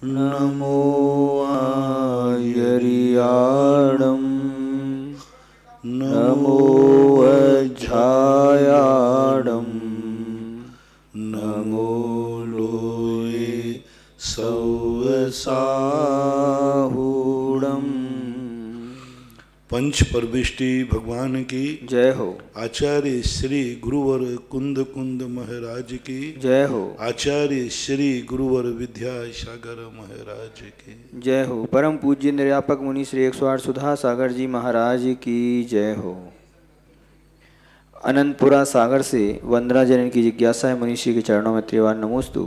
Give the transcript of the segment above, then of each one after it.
नमो आयर्याणं नमो अज्झायाणं नमो लोये सौसाहूणम्। पंच परविष्टि भगवान की जय हो। आचार्य श्री गुरुवर कुंद कुंद महाराज की जय हो। आचार्य श्री गुरुवर विद्यासागर महाराज की जय हो। परम पूज्य निर्यापक मुनि श्री 108 सुधा सागर जी महाराज की जय हो। अनंतपुरा सागर से वंदना जनन की जिज्ञासा है, मुनि श्री के चरणों में त्रिवार नमोस्तु।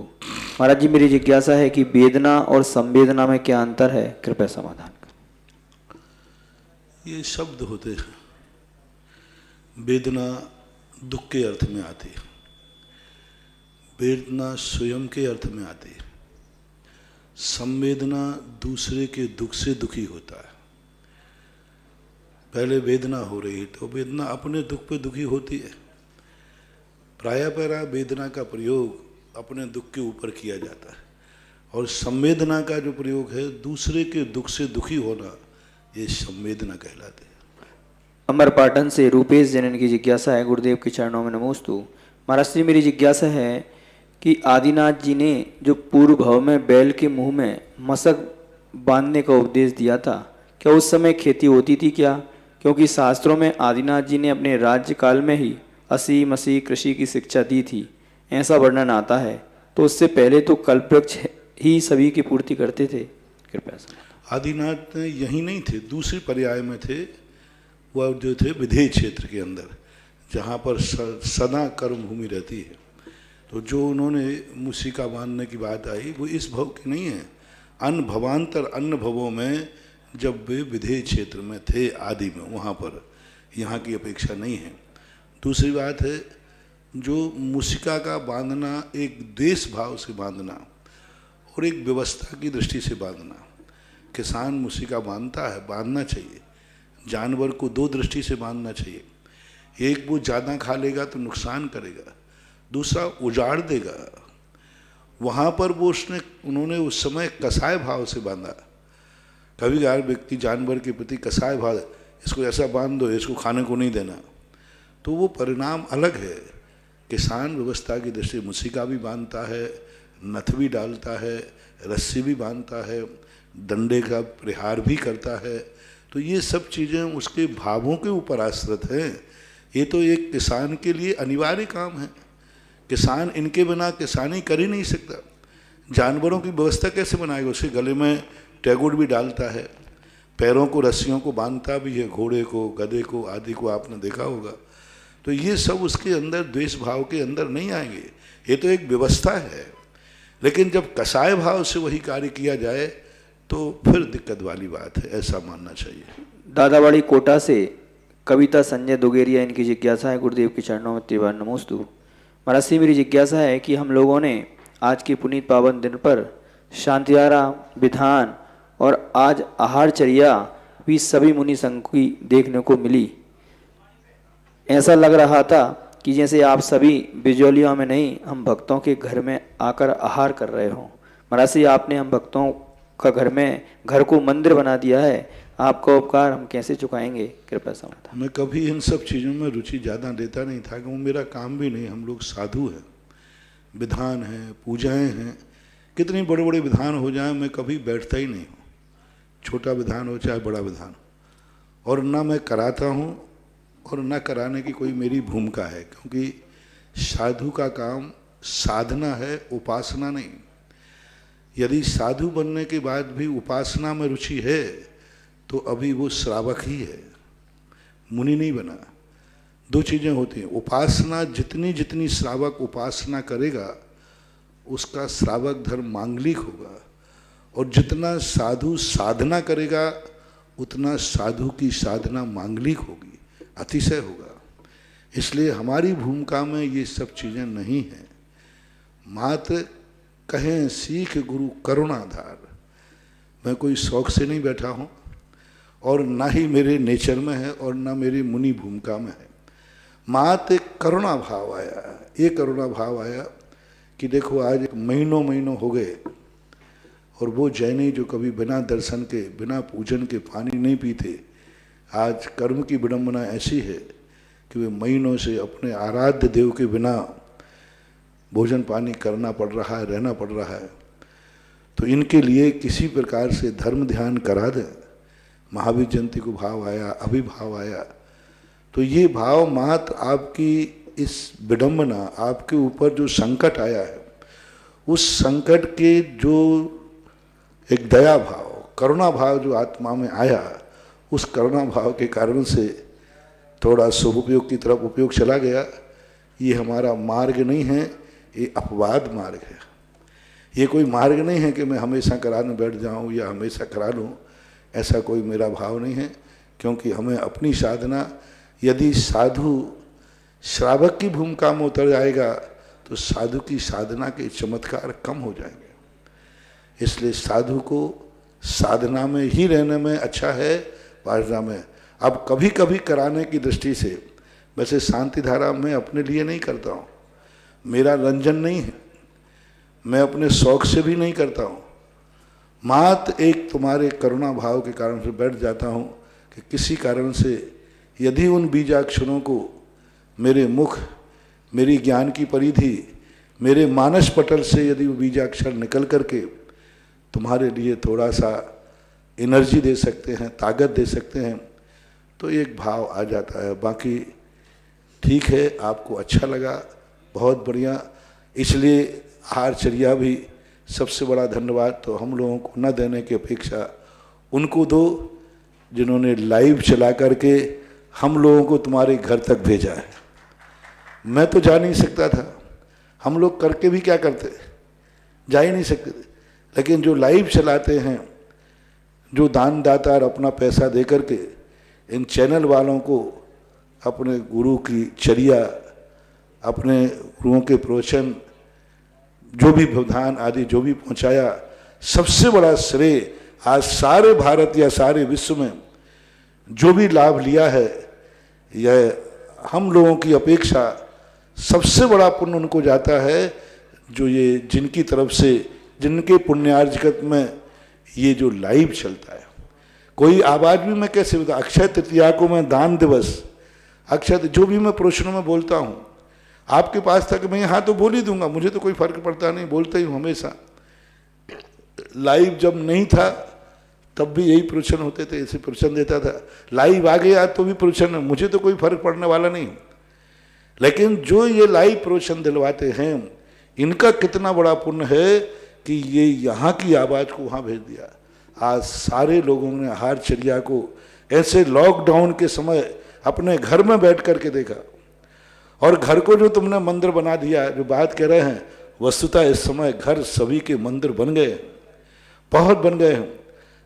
महाराज जी, मेरी जिज्ञासा है कि वेदना और संवेदना में क्या अंतर है, कृपया समाधान करें। ये शब्द होते हैं। वेदना दुख के अर्थ में आती है, वेदना स्वयं के अर्थ में आती है, संवेदना दूसरे के दुख से दुखी होता है। पहले वेदना हो रही तो वेदना अपने दुख पे दुखी होती है। प्रायः वेदना का प्रयोग अपने दुख के ऊपर किया जाता है, और संवेदना का जो प्रयोग है दूसरे के दुख से दुखी होना, ये संवेदना कहलाते हैं। अमरपाटन से रूपेश जनन की जिज्ञासा है, गुरुदेव के चरणों में नमोस्तु। महाराज जी, मेरी जिज्ञासा है कि आदिनाथ जी ने जो पूर्व भाव में बैल के मुंह में मशक बांधने का उपदेश दिया था, क्या उस समय खेती होती थी क्या? क्योंकि शास्त्रों में आदिनाथ जी ने अपने राज्य काल में ही असी मसी कृषि की शिक्षा दी थी, ऐसा वर्णन आता है। तो उससे पहले तो कल्पवृक्ष ही सभी की पूर्ति करते थे, कृपया समझाएं। आदिनाथ यही नहीं थे, दूसरे पर्याय में थे। वह जो थे विधेय क्षेत्र के अंदर, जहाँ पर सदा कर्म भूमि रहती है। तो जो उन्होंने मूसिका बांधने की बात आई, वो इस भव की नहीं है। अन्य भवांतर अन्य भवों में जब वे विधेय क्षेत्र में थे आदि में, वहाँ पर यहाँ की अपेक्षा नहीं है। दूसरी बात है, जो मूसिका का बांधना एक देश भाव से बांधना और एक व्यवस्था की दृष्टि से बांधना। किसान मूसिका बांधता है, बांधना चाहिए। जानवर को दो दृष्टि से बांधना चाहिए। एक, वो ज़्यादा खा लेगा तो नुकसान करेगा, दूसरा उजाड़ देगा। वहाँ पर वो उन्होंने उस समय कसाय भाव से बांधा। कभी कभार व्यक्ति जानवर के प्रति कसाय भाव, इसको ऐसा बांध दो, इसको खाने को नहीं देना, तो वो परिणाम अलग है। किसान व्यवस्था की दृष्टि मूसिका भी बांधता है, नथ भी डालता है, रस्सी भी बांधता है, डंडे का प्रहार भी करता है। तो ये सब चीज़ें उसके भावों के ऊपर आश्रित हैं। ये तो एक किसान के लिए अनिवार्य काम है। किसान इनके बिना किसानी कर ही नहीं सकता। जानवरों की व्यवस्था कैसे बनाएगा? उसके गले में टैगुड़ भी डालता है, पैरों को रस्सियों को बांधता भी है, घोड़े को, गधे को आदि को आपने देखा होगा। तो ये सब उसके अंदर द्वेष भाव के अंदर नहीं आएंगे। ये तो एक व्यवस्था है। लेकिन जब कसाय भाव से वही कार्य किया जाए तो फिर दिक्कत वाली बात है, ऐसा मानना चाहिए। दादावाड़ी कोटा से कविता संजय दुगेरिया, इनकी जिज्ञासा है, गुरुदेव के चरणों में त्रिवार नमोस्तु। महाराज से मेरी जिज्ञासा है कि हम लोगों ने आज के पुनीत पावन दिन पर शांतियारा विधान और आज आहारचर्या भी सभी मुनि संघ की देखने को मिली। ऐसा लग रहा था कि जैसे आप सभी बिजौलियों में नहीं, हम भक्तों के घर में आकर आहार कर रहे हों। महाराज से आपने हम भक्तों का घर को मंदिर बना दिया है, आपका उपकार हम कैसे चुकाएंगे, कृपया समाधान। मैं कभी इन सब चीज़ों में रुचि ज़्यादा देता नहीं था, कि वो मेरा काम भी नहीं। हम लोग साधु हैं, विधान हैं, पूजाएं हैं। कितनी बड़े बड़े विधान हो जाएं, मैं कभी बैठता ही नहीं हूँ। छोटा विधान हो चाहे बड़ा विधान, और ना मैं कराता हूँ और ना कराने की कोई मेरी भूमिका है। क्योंकि साधु का काम साधना है, उपासना नहीं। यदि साधु बनने के बाद भी उपासना में रुचि है तो अभी वो श्रावक ही है, मुनि नहीं बना। दो चीज़ें होती हैं। उपासना, जितनी जितनी श्रावक उपासना करेगा उसका श्रावक धर्म मांगलिक होगा, और जितना साधु साधना करेगा उतना साधु की साधना मांगलिक होगी, अतिशय होगा। इसलिए हमारी भूमिका में ये सब चीज़ें नहीं हैं। मात्र कहें सीख गुरु करुणाधार। मैं कोई शौक से नहीं बैठा हूँ, और ना ही मेरे नेचर में है, और ना मेरी मुनि भूमिका में है। मात्र एक करुणा भाव आया, ये करुणा भाव आया कि देखो आज महीनों महीनों हो गए और वो जैनी जो कभी बिना दर्शन के, बिना पूजन के पानी नहीं पीते, आज कर्म की विडंबना ऐसी है कि वे महीनों से अपने आराध्य देव के बिना भोजन पानी करना पड़ रहा है, रहना पड़ रहा है। तो इनके लिए किसी प्रकार से धर्म ध्यान करा दें। महावीर जयंती को भाव आया, अभिभाव आया, तो ये भाव मात्र आपकी इस विडंबना, आपके ऊपर जो संकट आया है, उस संकट के जो एक दया भाव, करुणा भाव जो आत्मा में आया, उस करुणा भाव के कारण से थोड़ा शुभ उपयोग की तरफ उपयोग चला गया। ये हमारा मार्ग नहीं है, ये अपवाद मार्ग है। ये कोई मार्ग नहीं है कि मैं हमेशा कराने बैठ जाऊं या हमेशा करा लूं, ऐसा कोई मेरा भाव नहीं है। क्योंकि हमें अपनी साधना, यदि साधु श्रावक की भूमिका में उतर जाएगा तो साधु की साधना के चमत्कार कम हो जाएंगे। इसलिए साधु को साधना में ही रहने में अच्छा है, पाठना में। अब कभी कभी कराने की दृष्टि से, वैसे शांति धारा मैं अपने लिए नहीं करता हूँ, मेरा रंजन नहीं है, मैं अपने शौक से भी नहीं करता हूँ, मात्र एक तुम्हारे करुणा भाव के कारण से बैठ जाता हूँ कि किसी कारण से यदि उन बीजाक्षरों को मेरे मुख, मेरी ज्ञान की परिधि, मेरे मानस पटल से यदि वो बीजाक्षर निकल करके तुम्हारे लिए थोड़ा सा एनर्जी दे सकते हैं, ताकत दे सकते हैं, तो एक भाव आ जाता है। बाकी ठीक है, आपको अच्छा लगा, बहुत बढ़िया। इसलिए आहारचर्या भी सबसे बड़ा धन्यवाद तो हम लोगों को न देने की अपेक्षा उनको दो जिन्होंने लाइव चला करके हम लोगों को तुम्हारे घर तक भेजा है। मैं तो जा नहीं सकता था, हम लोग करके भी क्या करते, जा ही नहीं सकते थे। लेकिन जो लाइव चलाते हैं, जो दानदाता अपना पैसा दे करके इन चैनल वालों को अपने गुरु की चर्या, अपने गुरुओं के प्रवचन, जो भी व्यवधान आदि जो भी पहुंचाया, सबसे बड़ा श्रेय आज सारे भारत या सारे विश्व में जो भी लाभ लिया है, यह हम लोगों की अपेक्षा सबसे बड़ा पुण्य उनको जाता है जो ये जिनकी तरफ से, जिनके पुण्यार्जगत में ये जो लाइव चलता है। कोई आवाज भी मैं कैसे बता, अक्षय तृतीया को मैं दान दिवस, अक्षय जो भी मैं प्रवचनों में बोलता हूँ, आपके पास तक मैं यहाँ तो बोल ही दूंगा, मुझे तो कोई फर्क पड़ता नहीं, बोलता ही हूँ हमेशा। लाइव जब नहीं था तब भी यही प्रवचन होते थे, ऐसे प्रवचन देता था। लाइव आ गया तो भी प्रवचन है, मुझे तो कोई फर्क पड़ने वाला नहीं। लेकिन जो ये लाइव प्रवचन दिलवाते हैं, इनका कितना बड़ा पुण्य है कि ये यहाँ की आवाज़ को वहाँ भेज दिया। आज सारे लोगों ने आहारचर्या को ऐसे लॉकडाउन के समय अपने घर में बैठ करके देखा, और घर को जो तुमने मंदिर बना दिया, जो बात कह रहे हैं, वस्तुतः इस समय घर सभी के मंदिर बन गए, बहुत बन गए हैं।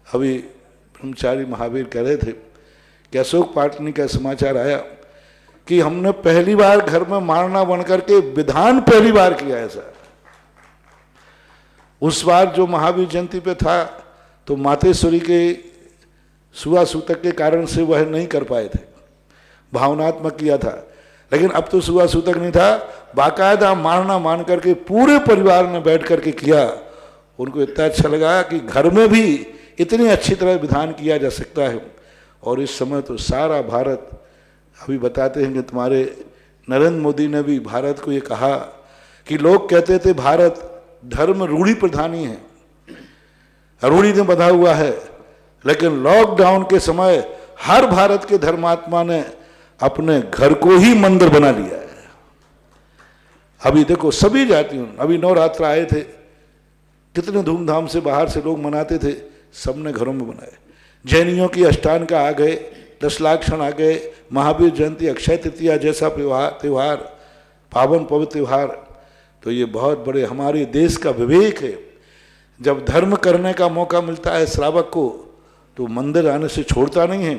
अभी ब्रह्मचारी महावीर कह रहे थे कि अशोक पाटनी का समाचार आया कि हमने पहली बार घर में मारना बन करके विधान पहली बार किया ऐसा। उस बार जो महावीर जयंती पे था तो मातेश्वरी के सुआ सूतक के कारण से वह नहीं कर पाए थे, भावनात्मक किया था। लेकिन अब तो सुआ सूतक नहीं था, बाकायदा मारना मान करके पूरे परिवार ने बैठ करके किया। उनको इतना अच्छा लगा कि घर में भी इतनी अच्छी तरह विधान किया जा सकता है। और इस समय तो सारा भारत, अभी बताते हैं कि तुम्हारे नरेंद्र मोदी ने भी भारत को ये कहा कि लोग कहते थे भारत धर्म रूढ़ी प्रधानी है, रूढ़ी में बंधा हुआ है, लेकिन लॉकडाउन के समय हर भारत के धर्मात्मा ने अपने घर को ही मंदिर बना लिया है। अभी देखो सभी जातियों, अभी नवरात्र आए थे, कितने धूमधाम से बाहर से लोग मनाते थे, सबने घरों में बनाए। जैनियों की अष्टान का आ गए, 10 लाख क्षण आ गए, महावीर जयंती, अक्षय तृतीया जैसा त्यौहार, पावन पवित्र त्यौहार। तो ये बहुत बड़े हमारे देश का विवेक है। जब धर्म करने का मौका मिलता है श्रावक को तो मंदिर आने से छोड़ता नहीं है,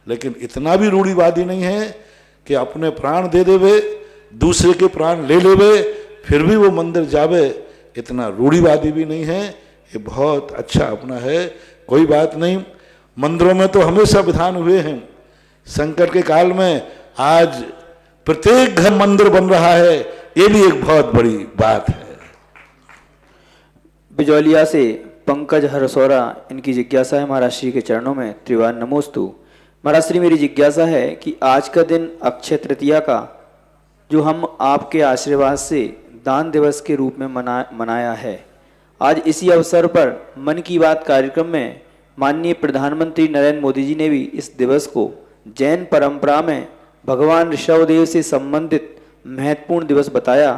लेकिन इतना भी रूढ़िवादी नहीं है कि अपने प्राण दे देवे, दूसरे के प्राण ले लेवे, फिर भी वो मंदिर जावे। इतना रूढ़िवादी भी नहीं है, ये बहुत अच्छा अपना है। कोई बात नहीं, मंदिरों में तो हमेशा विधान हुए हैं। संकट के काल में आज प्रत्येक घर मंदिर बन रहा है, ये भी एक बहुत बड़ी बात है। बिजौलिया से पंकज हरसौरा इनकी जिज्ञासा है महाराज श्री के चरणों में त्रिवार नमोस्तु। महाराज श्री मेरी जिज्ञासा है कि आज का दिन अक्षय तृतीया का जो हम आपके आशीर्वाद से दान दिवस के रूप में मनाया है, आज इसी अवसर पर मन की बात कार्यक्रम में माननीय प्रधानमंत्री नरेंद्र मोदी जी ने भी इस दिवस को जैन परंपरा में भगवान ऋषभदेव से संबंधित महत्वपूर्ण दिवस बताया।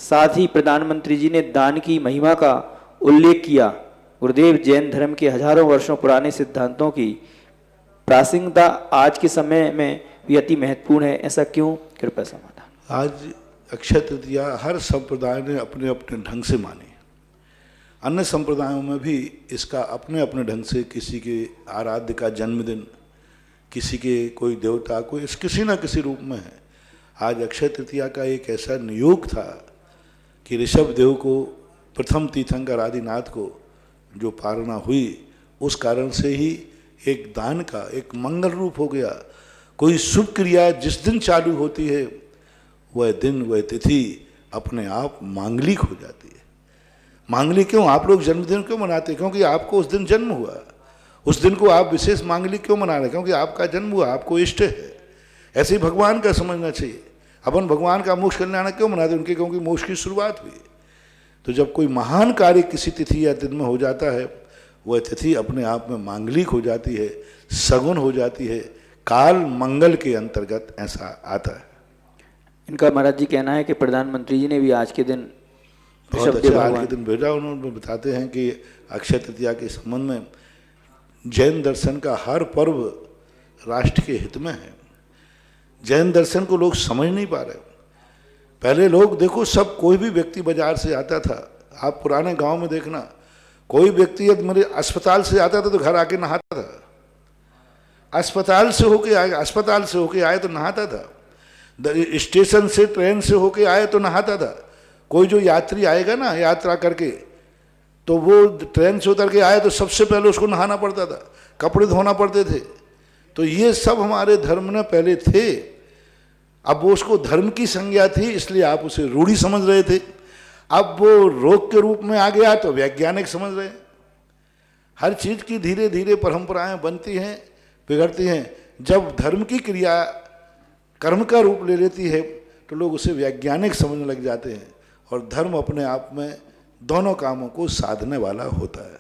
साथ ही प्रधानमंत्री जी ने दान की महिमा का उल्लेख किया। गुरुदेव, जैन धर्म के हजारों वर्षों पुराने सिद्धांतों की प्रासंगिकता आज के समय में भी अति महत्वपूर्ण है, ऐसा क्यों? कृपया समाधान। आज अक्षय तृतीया हर संप्रदाय ने अपने अपने ढंग से मानी। अन्य संप्रदायों में भी इसका अपने अपने ढंग से, किसी के आराध्य का जन्मदिन, किसी के कोई देवता को किसी न किसी रूप में है। आज अक्षय तृतीया का एक ऐसा नियोग था कि ऋषभ देव को, प्रथम तीर्थंकर आदिनाथ को जो पालना हुई, उस कारण से ही एक दान का एक मंगल रूप हो गया। कोई शुभ क्रिया जिस दिन चालू होती है वह दिन वह तिथि अपने आप मांगलिक हो जाती है। मांगलिक क्यों? आप लोग जन्मदिन क्यों मनाते? क्योंकि आपको उस दिन जन्म हुआ। उस दिन को आप विशेष मांगलिक क्यों मना रहे? क्योंकि आपका जन्म हुआ, आपको इष्ट है। ऐसे ही भगवान का समझना चाहिए। अपन भगवान का मोक्ष कल्याण क्यों मनाते? उनके क्योंकि मोक्ष की शुरुआत हुई। तो जब कोई महान कार्य किसी तिथि या दिन में हो जाता है, वह तिथि अपने आप में मांगलिक हो जाती है, सगुन हो जाती है, काल मंगल के अंतर्गत ऐसा आता है। इनका महाराज जी कहना है कि प्रधानमंत्री जी ने भी आज के दिन बहुत अच्छा आज के दिन भेजा। उन्होंने बताते हैं कि अक्षय तृतीया के संबंध में जैन दर्शन का हर पर्व राष्ट्र के हित में है। जैन दर्शन को लोग समझ नहीं पा रहे। पहले लोग देखो, सब कोई भी व्यक्ति बाजार से आता था, आप पुराने गांव में देखना, कोई व्यक्ति यदि मेरे अस्पताल से आता था तो घर आके नहाता था। अस्पताल से होके आए तो नहाता था। स्टेशन से, ट्रेन से होके आए तो नहाता था। कोई जो यात्री आएगा ना यात्रा करके, तो वो ट्रेन से उतर के आए तो सबसे पहले उसको नहाना पड़ता था, कपड़े धोना पड़ते थे। तो ये सब हमारे धर्म में पहले थे। अब वो उसको धर्म की संज्ञा थी, इसलिए आप उसे रूढ़ी समझ रहे थे। अब वो रोग के रूप में आ गया तो वैज्ञानिक समझ रहे हैं। हर चीज की धीरे धीरे परंपराएं बनती हैं, बिगड़ती हैं। जब धर्म की क्रिया कर्म का रूप ले लेती है तो लोग उसे वैज्ञानिक समझने लग जाते हैं, और धर्म अपने आप में दोनों कामों को साधने वाला होता है।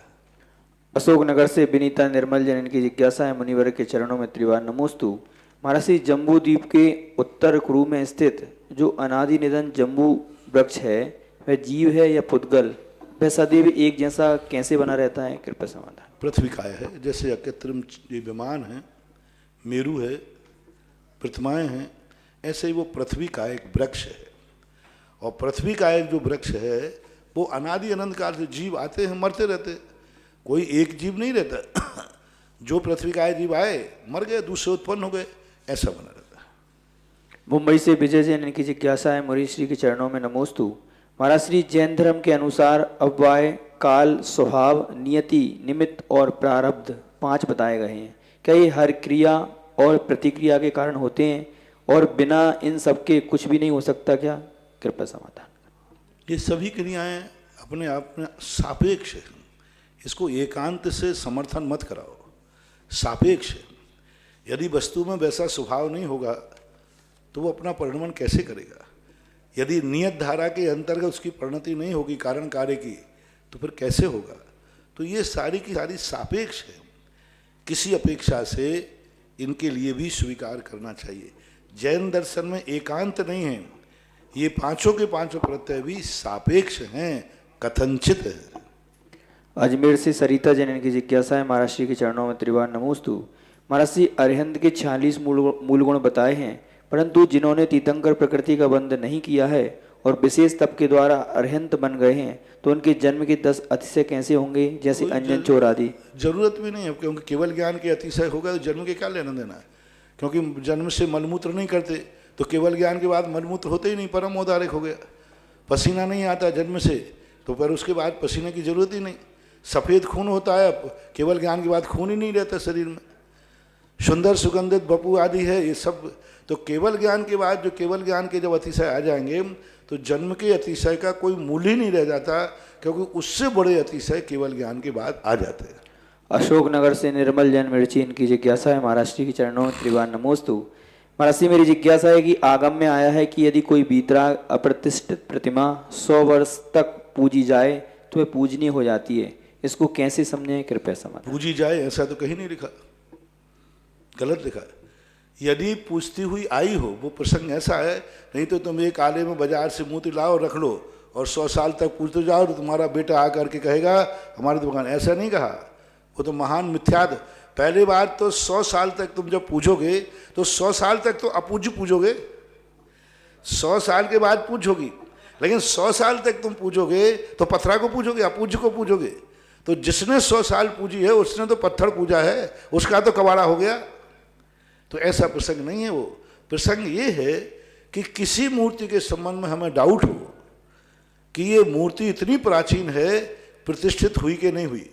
अशोकनगर से विनीता निर्मल जैन की जिज्ञासा है मुनिवर के चरणों में त्रिवार नमोस्तु। महाराज श्री, जम्बू द्वीप के उत्तर कुरु में स्थित जो अनादि निधन जम्बू वृक्ष है, वह जीव है या पुद्गल? वह सदैव एक जैसा कैसे बना रहता है? कृपया समाधान। पृथ्वी काय है, जैसे अकृत्रिम विमान है, मेरू है, प्रतिमाएं हैं, ऐसे ही वो पृथ्वी का एक वृक्ष है। और पृथ्वी का एक जो वृक्ष है वो अनादि अनंत काल से जीव आते हैं, मरते रहते। कोई एक जीव नहीं रहता। जो पृथ्वी का जीव आए, मर गए, दूसरे उत्पन्न हो गए, ऐसा बना रहता है। मुंबई से विजय जैन इनकी जिज्ञासा है मुरीश श्री के चरणों में नमोस्तु। महाराज श्री, जैन धर्म के अनुसार अव्यय, काल, स्वभाव, नियति, निमित्त और प्रारब्ध 5 बताए गए हैं। क्या ये हर क्रिया और प्रतिक्रिया के कारण होते हैं और बिना इन सब के कुछ भी नहीं हो सकता क्या? कृपया समाधान। ये सभी क्रियाएं अपने आप में सापेक्ष है। इसको एकांत से समर्थन मत कराओ। सापेक्ष है। यदि वस्तु में वैसा स्वभाव नहीं होगा तो वो अपना परिणमन कैसे करेगा? यदि नियत धारा के अंतर्गत उसकी परिणति नहीं होगी कारण कार्य की, तो फिर कैसे होगा? तो ये सारी की सारी सापेक्ष है। किसी अपेक्षा से इनके लिए भी स्वीकार करना चाहिए। जैन दर्शन में एकांत नहीं है। ये पांचों के पांचों प्रत्यय भी सापेक्ष हैं, कथनचित है। अजमेर से सरिता जैन इनकी जिज्ञासा है महाराज श्री के चरणों में त्रिवार नमोस्तु। महाराज श्री, अरिहंत के 46 मूल गुण बताए हैं, परंतु जिन्होंने तीर्थंकर प्रकृति का बंध नहीं किया है और विशेष तप के द्वारा अरिहंत बन गए हैं, तो उनके जन्म के 10 अतिशय कैसे होंगे, जैसे अंजन चोर आदि? जरूरत भी नहीं है, क्योंकि केवल ज्ञान के अतिशय होगा तो जन्म के क्या लेना देना है? क्योंकि जन्म से मलमूत्र नहीं करते तो केवल ज्ञान के बाद मलमूत्र होते ही नहीं, परम औदारिक हो गया। पसीना नहीं आता जन्म से, तो फिर उसके बाद पसीने की जरूरत ही नहीं। सफ़ेद खून होता है, केवल ज्ञान के बाद खून ही नहीं रहता शरीर में। सुंदर सुगंधित बपू आदि है, ये सब तो केवल ज्ञान के बाद, जो केवल ज्ञान के जब अतिशय आ जाएंगे तो जन्म के अतिशय का कोई मूल्य ही नहीं रह जाता, क्योंकि उससे बड़े अतिशय केवल ज्ञान के बाद आ जाते हैं। अशोकनगर से निर्मल जैन मिर्ची, इनकी जिज्ञासा है महाराज श्री के चरणों में त्रिवार नमोस्तु। महाराज श्री मेरी जिज्ञासा है कि आगम में आया है कि यदि कोई वीतराग अप्रतिष्ठित प्रतिमा 100 वर्ष तक पूजी जाए तो वह पूजनीय हो जाती है, इसको कैसे समझें, कृपया समाधान। पूजी जाए ऐसा तो कहीं नहीं लिखा, गलत लिखा है। यदि पूछती हुई आई हो, वो प्रसंग ऐसा है, नहीं तो तुम एक आले में बाजार से मूर्ति लाओ रख लो और 100 साल तक पूछते जाओ तो तुम्हारा बेटा आकर के कहेगा हमारी दुकान, ऐसा नहीं कहा, वो तो महान मिथ्याद। पहली बात तो 100 साल तक तुम जब पूछोगे तो 100 साल तक तो अपूज्य पूजोगे, 100 साल के बाद पूछोगी, लेकिन 100 साल तक तुम पूछोगे तो पत्थरा को पूछोगे, अपूज्य को पूछोगे। तो जिसने 100 साल पूजी है उसने तो पत्थर पूजा है, उसका तो कबाड़ा हो गया। तो ऐसा प्रसंग नहीं है। वो प्रसंग ये है कि किसी मूर्ति के संबंध में हमें डाउट हो कि ये मूर्ति इतनी प्राचीन है, प्रतिष्ठित हुई कि नहीं हुई,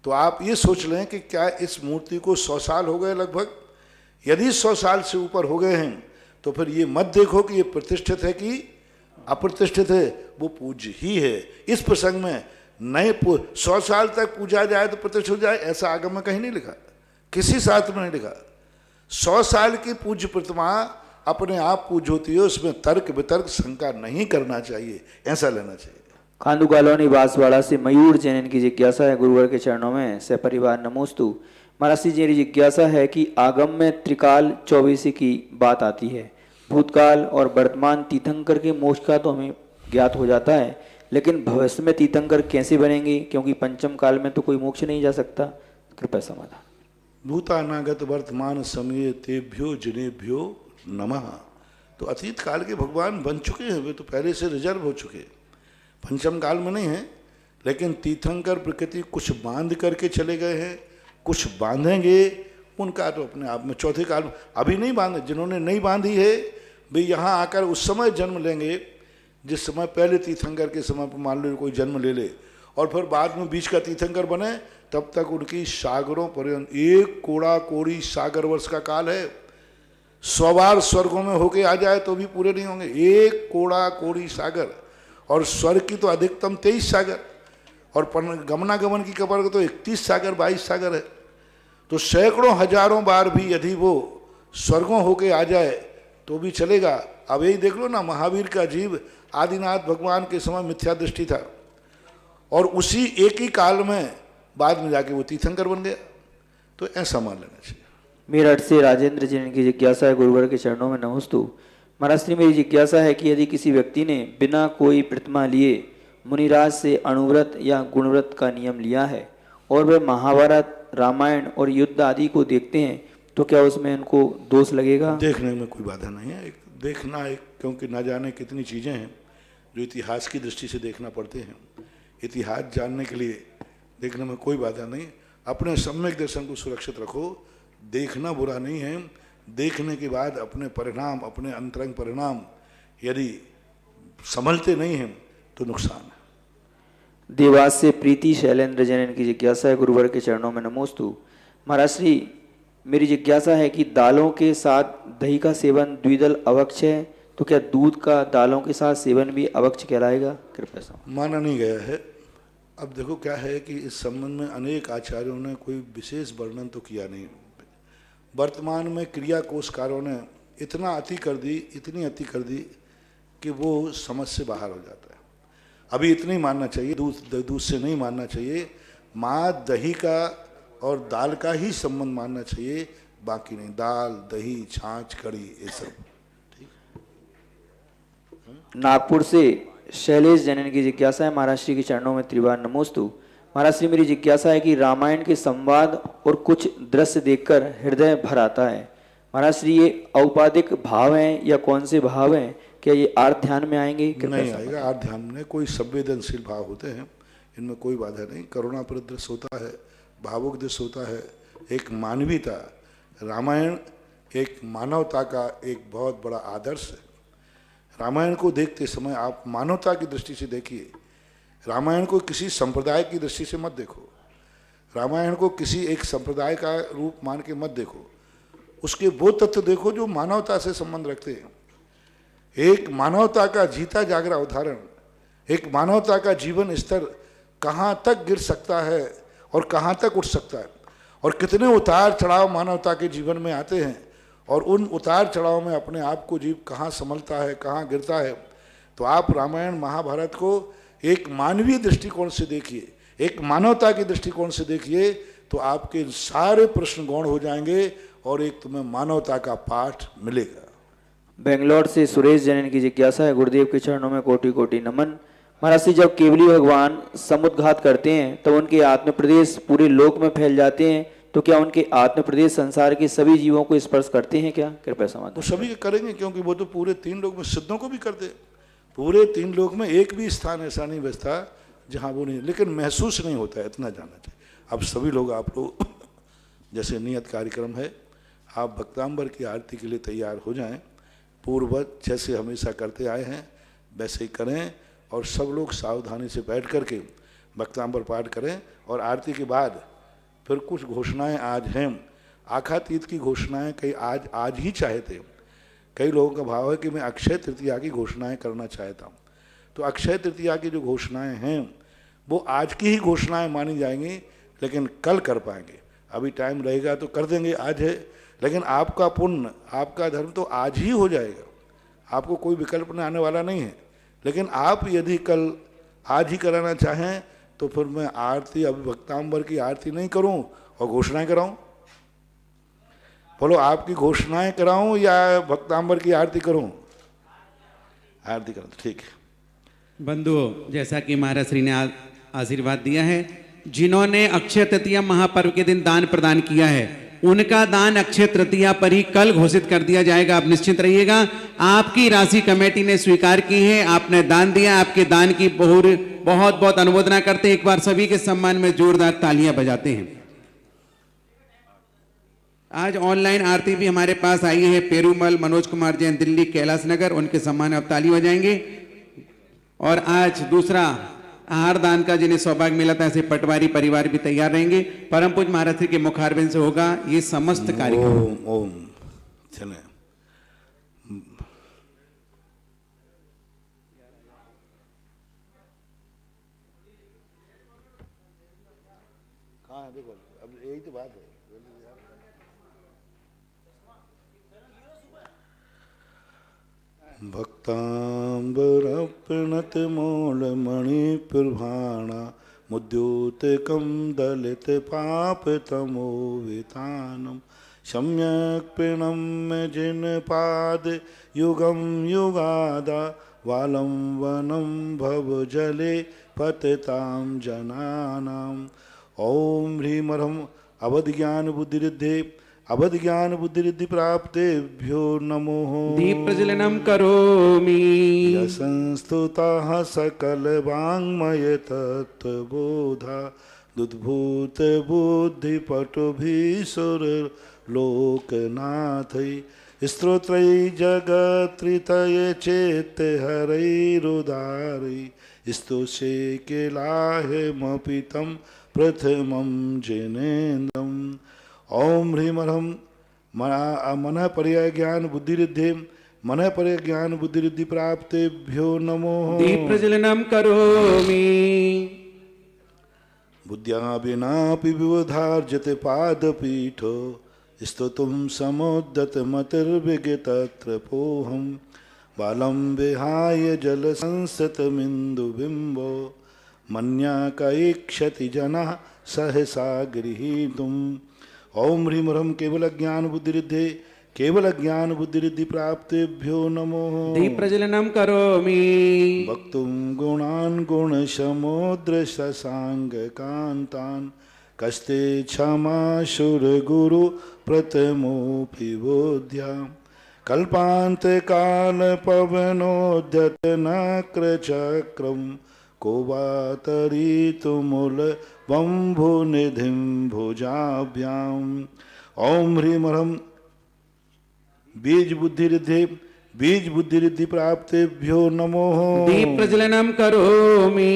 तो आप ये सोच लें कि क्या इस मूर्ति को 100 साल हो गए लगभग। यदि 100 साल से ऊपर हो गए हैं तो फिर ये मत देखो कि ये प्रतिष्ठित है कि अप्रतिष्ठित है, वो पूज्य ही है। इस प्रसंग में नए 100 साल तक पूजा जाए तो प्रतिष्ठित हो जाए, ऐसा आगम में कहीं नहीं लिखा, किसी शास्त्र में नहीं लिखा। 100 साल की पूज्य प्रतिमा अपने आप पूज्य होती है, उसमें तर्क वितर्क शंका नहीं करना चाहिए, ऐसा लेना चाहिए। खांडू कॉलोनी बांसवाड़ा से मयूर जैन की जिज्ञासा है, गुरुवर के चरणों में सपरिवार नमोस्तु। महाराज जी मेरी जिज्ञासा है कि आगम में त्रिकाल 24 की बात आती है, भूतकाल और वर्तमान तीर्थंकर के मोक्ष का तो हमें ज्ञात हो जाता है, लेकिन भविष्य में तीर्थंकर कैसे बनेंगे, क्योंकि पंचम काल में तो कोई मोक्ष नहीं जा सकता, कृपया समाधान। भूतानागत वर्तमान समय तेभ्यो जिनेभ्यो नमः। तो अतीत काल के भगवान बन चुके हैं, वे तो पहले से रिजर्व हो चुके, पंचम काल में नहीं है। लेकिन तीर्थंकर प्रकृति कुछ बांध करके चले गए हैं, कुछ बांधेंगे, उनका तो अपने आप में चौथे काल में अभी नहीं बांधे। जिन्होंने नहीं बांधी है वे यहाँ आकर उस समय जन्म लेंगे जिस समय पहले तीर्थंकर के समय पर मान लो कोई जन्म ले ले और फिर बाद में बीच का तीर्थंकर बने, तब तक उनकी सागरों पर्यंत 1 कोड़ा कोड़ी सागर वर्ष का काल है। 100 बार स्वर्गों में होके आ जाए तो भी पूरे नहीं होंगे, 1 कोड़ा कोड़ी सागर। और स्वर्ग की तो अधिकतम 23 सागर और गमनागमन की कबर तो 31 सागर 22 सागर है। तो सैकड़ों हजारों बार भी यदि वो स्वर्गों होके आ जाए तो भी चलेगा। अब यही देख लो ना, महावीर का जीव आदिनाथ भगवान के समय मिथ्या दृष्टि था और उसी एक ही काल में बाद में जाके वो तीर्थंकर बन गया, तो ऐसा मान लेना चाहिए। मेरठ से राजेंद्र जी की जिज्ञासा है, गुरुवर के चरणों में नमस्तु। महाराज श्री मेरी जिज्ञासा है कि यदि किसी व्यक्ति ने बिना कोई प्रतिमा लिए मुनिराज से अणुव्रत या गुणव्रत का नियम लिया है और वह महाभारत रामायण और युद्ध आदि को देखते हैं तो क्या उसमें उनको दोष लगेगा? देखने में कोई बाधा नहीं है, देखना एक, क्योंकि ना जाने कितनी चीज़ें हैं जो इतिहास की दृष्टि से देखना पड़ते हैं। इतिहास जानने के लिए देखने में कोई बाधा नहीं। अपने सम्यक दर्शन को सुरक्षित रखो, देखना बुरा नहीं है, देखने के बाद अपने परिणाम, अपने अंतरंग परिणाम यदि संभलते नहीं हैं तो नुकसान है। देवास से प्रीति शैलेंद्र जैन की जिज्ञासा है, गुरुवर के चरणों में नमोस्तु। महाराज श्री मेरी जिज्ञासा है कि दालों के साथ दही का सेवन द्विदल अवक्ष है, तो क्या दूध का दालों के साथ सेवन भी अवक्ष कहलाएगा? कृपया माना नहीं गया है। अब देखो क्या है कि इस संबंध में अनेक आचार्यों ने कोई विशेष वर्णन तो किया नहीं। वर्तमान में क्रिया कोशकारों ने इतना अति कर दी, इतनी अति कर दी कि वो समझ से बाहर हो जाता है। अभी इतना ही मानना चाहिए, दूध से नहीं मानना चाहिए। माँ दही का और दाल का ही संबंध मानना चाहिए, बाकी नहीं। दाल, दही, छाछ, कड़ी, ये सब ठीक। नागपुर से शैलेश जैन की जिज्ञासा है, महाराज श्री के चरणों में त्रिवार नमोस्तु। महाराज श्री मेरी जिज्ञासा है कि रामायण के संवाद और कुछ दृश्य देखकर हृदय भर आता है। महाराज श्री ये औपाधिक भाव हैं या कौन से भाव हैं? क्या ये आर्थ ध्यान में आएंगे? नहीं आएगा। आर्थ ध्यान में कोई संवेदनशील भाव होते हैं, इनमें कोई बाधा नहीं। करुणाप्रद दृश्य होता है, भावुक दृश्य होता है, एक मानवीयता। रामायण एक मानवता का एक बहुत बड़ा आदर्श है। रामायण को देखते समय आप मानवता की दृष्टि से देखिए। रामायण को किसी संप्रदाय की दृष्टि से मत देखो, रामायण को किसी एक संप्रदाय का रूप मान के मत देखो। उसके वो तत्व देखो जो मानवता से संबंध रखते हैं। एक मानवता का जीता जागरा उदाहरण, एक मानवता का जीवन स्तर कहाँ तक गिर सकता है और कहाँ तक उठ सकता है, और कितने उतार चढ़ाव मानवता के जीवन में आते हैं, और उन उतार चढ़ाव में अपने आप को जीव कहाँ संभलता है, कहाँ गिरता है। तो आप रामायण महाभारत को एक मानवीय दृष्टिकोण से देखिए, एक मानवता के दृष्टिकोण से देखिए, तो आपके सारे प्रश्न गौण हो जाएंगे और एक तुम्हें मानवता का पाठ मिलेगा। बेंगलोर से सुरेश जैन की जिज्ञासा है, गुरुदेव के चरणों में कोटि कोटि नमन। महाराज जी, जब केवली भगवान समुद्घात करते हैं तो उनके आत्म प्रदेश पूरे लोक में फैल जाते हैं, तो क्या उनके आत्म प्रदेश संसार के सभी जीवों को स्पर्श करते हैं क्या? कृपया समाधान। वो सभी के करेंगे, क्योंकि वो तो पूरे 3 लोक में सिद्धों को भी करते। पूरे 3 लोक में एक भी स्थान ऐसा नहीं बचता जहाँ वो नहीं, लेकिन महसूस नहीं होता है, इतना जानना चाहिए। अब सभी लोग, आप लोग जैसे नियत कार्यक्रम है, आप भक्तांबर की आरती के लिए तैयार हो जाएं, पूर्ववत जैसे हमेशा करते आए हैं वैसे ही करें, और सब लोग सावधानी से बैठ करके भक्तांबर पाठ करें। और आरती के बाद फिर कुछ घोषणाएं आज हैं, आखातीत की घोषणाएं कई आज ही चाहते। कई लोगों का भाव है कि मैं अक्षय तृतीया की घोषणाएं करना चाहता हूँ, तो अक्षय तृतीया की जो घोषणाएं हैं वो आज की ही घोषणाएं मानी जाएंगी, लेकिन कल कर पाएंगे। अभी टाइम रहेगा तो कर देंगे, आज है, लेकिन आपका पुण्य, आपका धर्म तो आज ही हो जाएगा, आपको कोई विकल्प में आने वाला नहीं है। लेकिन आप यदि कल आज ही कराना चाहें तो फिर मैं आरती, अभी भक्तांबर की आरती नहीं करूं और घोषणाएं कराऊं? बोलो, आपकी घोषणाएं कराऊं या भक्तांबर की आरती करूं? आरती करूं, ठीक है। बंधुओं, जैसा कि महाराज श्री ने आशीर्वाद दिया है, जिन्होंने अक्षय तृतीया महापर्व के दिन दान प्रदान किया है, उनका दान अक्षय तृतीया पर ही कल घोषित कर दिया जाएगा। आप निश्चिंत रहिएगा। आपकी राशि कमेटी ने स्वीकार की है, आपने दान दिया, आपके दान की बहुत बहुत अनुमोदना करते हैं। एक बार सभी के सम्मान में जोरदार तालियां बजाते हैं। आज ऑनलाइन आरती भी हमारे पास आई है, पेरूमल मनोज कुमार जैन, दिल्ली कैलाश नगर, उनके सम्मान में आप ताली बजाएंगे। और आज दूसरा आहार दान का जिन्हें सौभाग्य मिला था, ऐसे पटवारी परिवार भी तैयार रहेंगे। परम पूज्य महाराज श्री के मुखारबिंद से होगा ये समस्त कार्यक्रम। ओम ओम। चले, कहाँ है? देखो, अब यही तो बात है। भक्तांबरप्रणत मौलमणिप्रभाणा मुद्योतकं दलित पापतमो वितानम सम्यक् प्रणम्य जिनपाद युगं युगादा वालं वनं भवजले पततां जनानां। ओम ह्रीं ह्रम अवधज्ञान बुद्धिरिद्धे अवध ज्ञान बुद्धिरिद्धि प्राप्तेभ्यो नमो। दीप प्रज्वलनम करोमि संस्तुताः सकल वाङ्मय तत्त्वबोधा दुद्भूत बुद्धि पटुभिसुर लोकनाथै स्तोत्रै जगत्रितय चेत हरैरुदारै स्तुष्ये किलाहमपि तं प्रथमं जिनेन्द्रम्। ओम ह्रीं ह्रम मन पर्याय ज्ञान बुद्धिरिद्धि मन पर्याय ज्ञान बुद्धिरिद्धि प्राप्तेभ्यो नमो। दीप प्रज्वलनम करोमि बुद्ध्या विनापि विवधार्जते पादपीठो स्तुतुं समुद्यत मतिर्विगतत्र पोहम बालं विहाय जल संसतमिन्दुबिम्बो मन्याकैक्षति जनः सहसा गृहीतुम्। ओम ह्रीं ह्रम केवल ज्ञान बुद्धिरिद्धे केवल ज्ञान बुद्धिरिद्धि प्राप्तेभ्यो नमो। दीप प्रज्वलनम करोमि वक्तुं गुणान् गुणसमुद्र शशांक कांतान् कस्ते क्षमाशुर गुरु प्रथमोऽपि बोध्या कल्पान्त काल पवनोद्यत नक्र चक्रम को वातरीतुमुल बंभुनिधिं भुजाभ्याम। ओम ह्रीं ह्रम बीज बुद्धिरिद्धि प्राप्तेभ्यो नमो। दीप प्रज्वलनम करोमि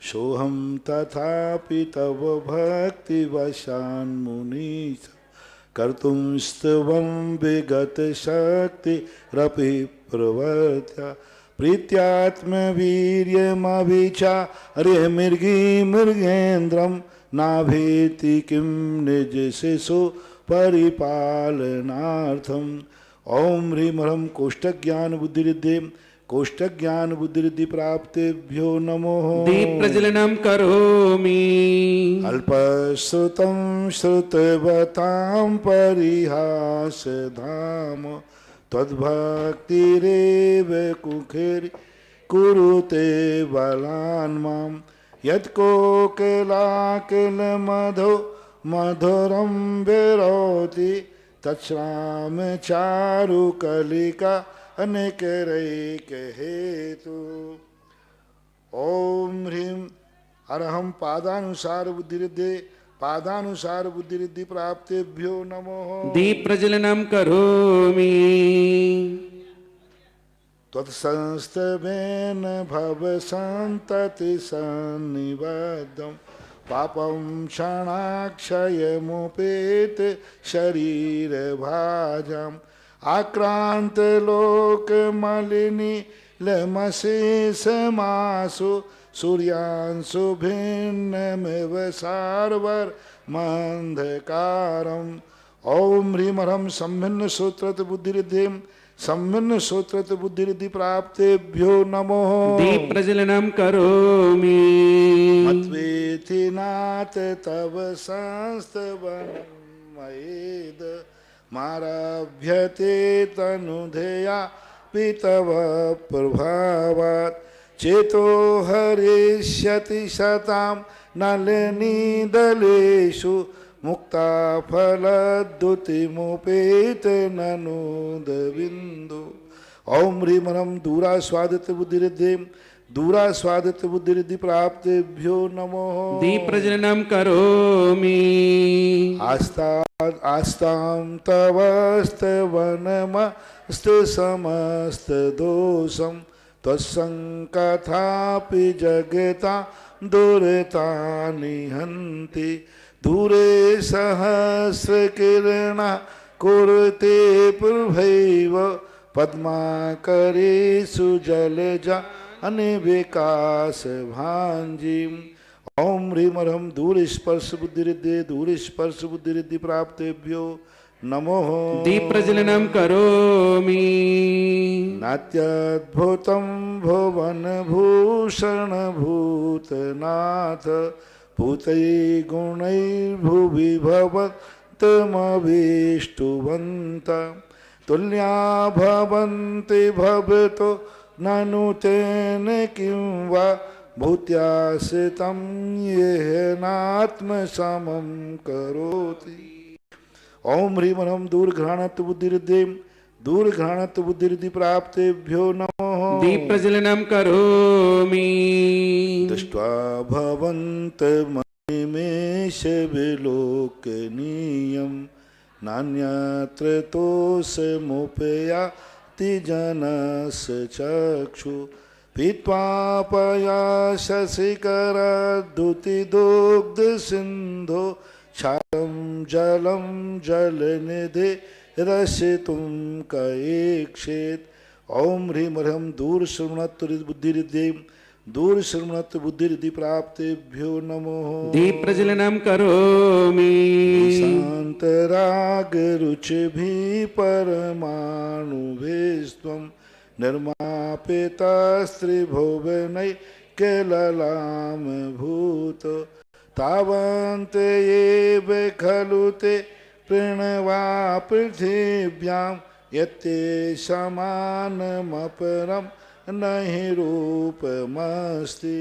सोहम तथापि तव भक्ति वशान् मुनीश कर्तुं स्तवं विगतशक्तिरपि प्रवर्त्य प्रीत्यात्मवीर्यमभिचार्य मृगेन्द्रं नाभेति किं निजशिशु परिपालनार्थम्। ओम ह्रीं ह्रं कोष्ठज्ञान बुद्धिरिद्धि कोष्ठक ज्ञान बुद्धिरिद्धि प्राप्तेभ्यो नमो। दीप प्रज्वलनम करोमि। अल्पश्रुतं श्रुतवतां परिहास धाम त्वद्भक्तिरेव कुखेरि कुरुते बलान् मां यत्कोकिलाकिलमधो मधुरं विरोति तत्श्राम चारुकलिका अनेकैक हेतु। ओम ह्रीं अरहं पादानुसार बुद्धिरिद्धि प्राप्तेभ्यो नमो। दीप प्रज्वलनम करोमि। त्वत्संस्तवेन भवसन्तति सन्निबद्धं पापं क्षणाक्षयमुपेत शरीरभाजम् आक्रान्तलोकमलिनी लमशेषमासु सूर्यांशु भिन्नमिव सार्वमन्धकारम्। ओम ह्रीं ह्रं सम्भिन्न श्रोत्रत बुद्धिरिद्धि प्राप्तेभ्यो नमो। दीप प्रज्वलनम करोमि। मत्वेति नाथ तव संस्तवनमयेद मारभ्यते तनुधया पितव प्रभावात् चेतो हरिष्यति शतां नलिनीदलेषु मुक्ता फलद्युतिमुपेत ननोदबिन्दु। ओम ह्रीं ह्रं दूरास्वादित बुद्धिरिद्धि प्राप्तेभ्यो नमो। दीप प्रज्वलनम करोमि। आस्तां तवस्तवनमस्तु समस्तदोषं त्वत्सङ्कथापि जगता दुरितानि हन्ति दूरे सहस्रकिरणा कुरुते पूर्वैव पद्माकरेषु जलजा अनिविकास भांजीम्। ओम ह्रीं ह्रं दूरस्पर्श बुद्धिरिद्धि प्राप्तेभ्यो नमो। दीप प्रज्वलनम करोमि। नात्यद्भुतं भुवन भूषण भूतनाथ भूतैर्गुणैर्भुवि भवन्तमभीष्टुवन्त तुल्या भवन्ति भवतो ननु तेन किं वा भूत्याश्रितं येनात्मसमं करोति। ओम ह्रीं ह्रं दूरघ्राणत्व बुद्धिरिद्धि प्राप्तेभ्यो नमो। दीप प्रज्वलनम करोमि। दृष्ट्वा भवन्तमनिमेष विलोकनीयं नान्यत्र तोषमुपयाति जनस्य चक्षु पीत्वा पयाशशिखरद्युतिदुग्धसिन्धो क्षारं जलं जलनिधे रसितुं कैक्षेत्। ओम ह्रीं ह्रं दूरश्रवणत्व बुद्धिरिद्धि प्राप्तेभ्यो नमो। दीप प्रज्वलनम करोमि। शान्तरागरुचिभिः परमाणुभिस्त्वं निर्मापितास्त्रिभुवनैकललामभूत तावन्त एव खलु ते प्रणवा पृथिव्यां यत्ते समानमपरं नहि रूपमस्ति।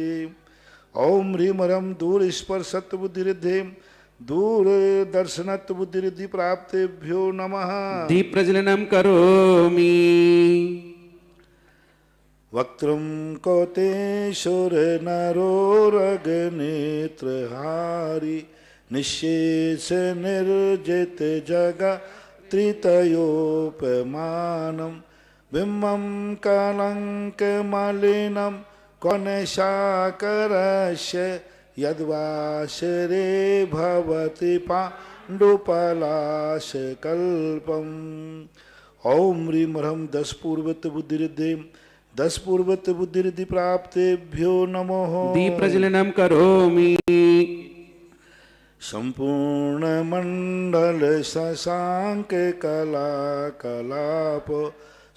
ओम ह्रीं ह्रं दूरस्पर्शत्व बुद्धिरिद्धि प्राप्तेभ्यो नमः। दीप प्रज्वलनम करोमि। वक्त्रं कौतेशुरनरोरगनेत्रहारी निःशेष निर्जित जगत्त्रितयोपमानं बिम्बं कलङ्कमलिनं कौनशाकरस्य यद्वाशरे भवति पाण्डुपलाशकल्पम्। ओम ह्रीं ह्रं 10 पूर्वत बुद्धिरिद्धि 10 पूर्वत बुद्धिरिद्धि प्राप्तेभ्यो नमो। दीप प्रज्वलनम करोमि। संपूर्ण मंडल शशांक कला कलाप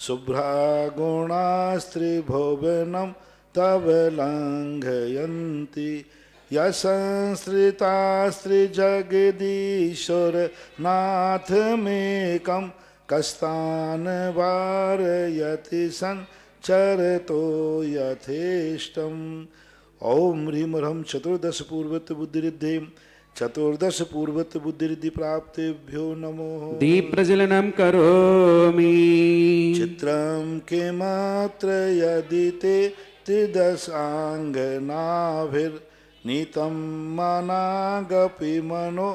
शुभ्रागुणास्त्रिभुवनं तव लंघयन्ति यसंस्कृतास्त्रिजगदीश्वर नाथमेकं कस्तान् वारयति संचरतो यथेष्टम्। ओम ह्रीं ह्रं 14 पूर्वत बुद्धिरिद्धि 14 पूर्वत बुद्धिरिद्धि प्राप्तेभ्यो नमो। दीप प्रज्वलनम करोमि। चित्रं किमत्र यदि ते त्रिदशाङ्गनाभिर्नीतं मनागपि मनो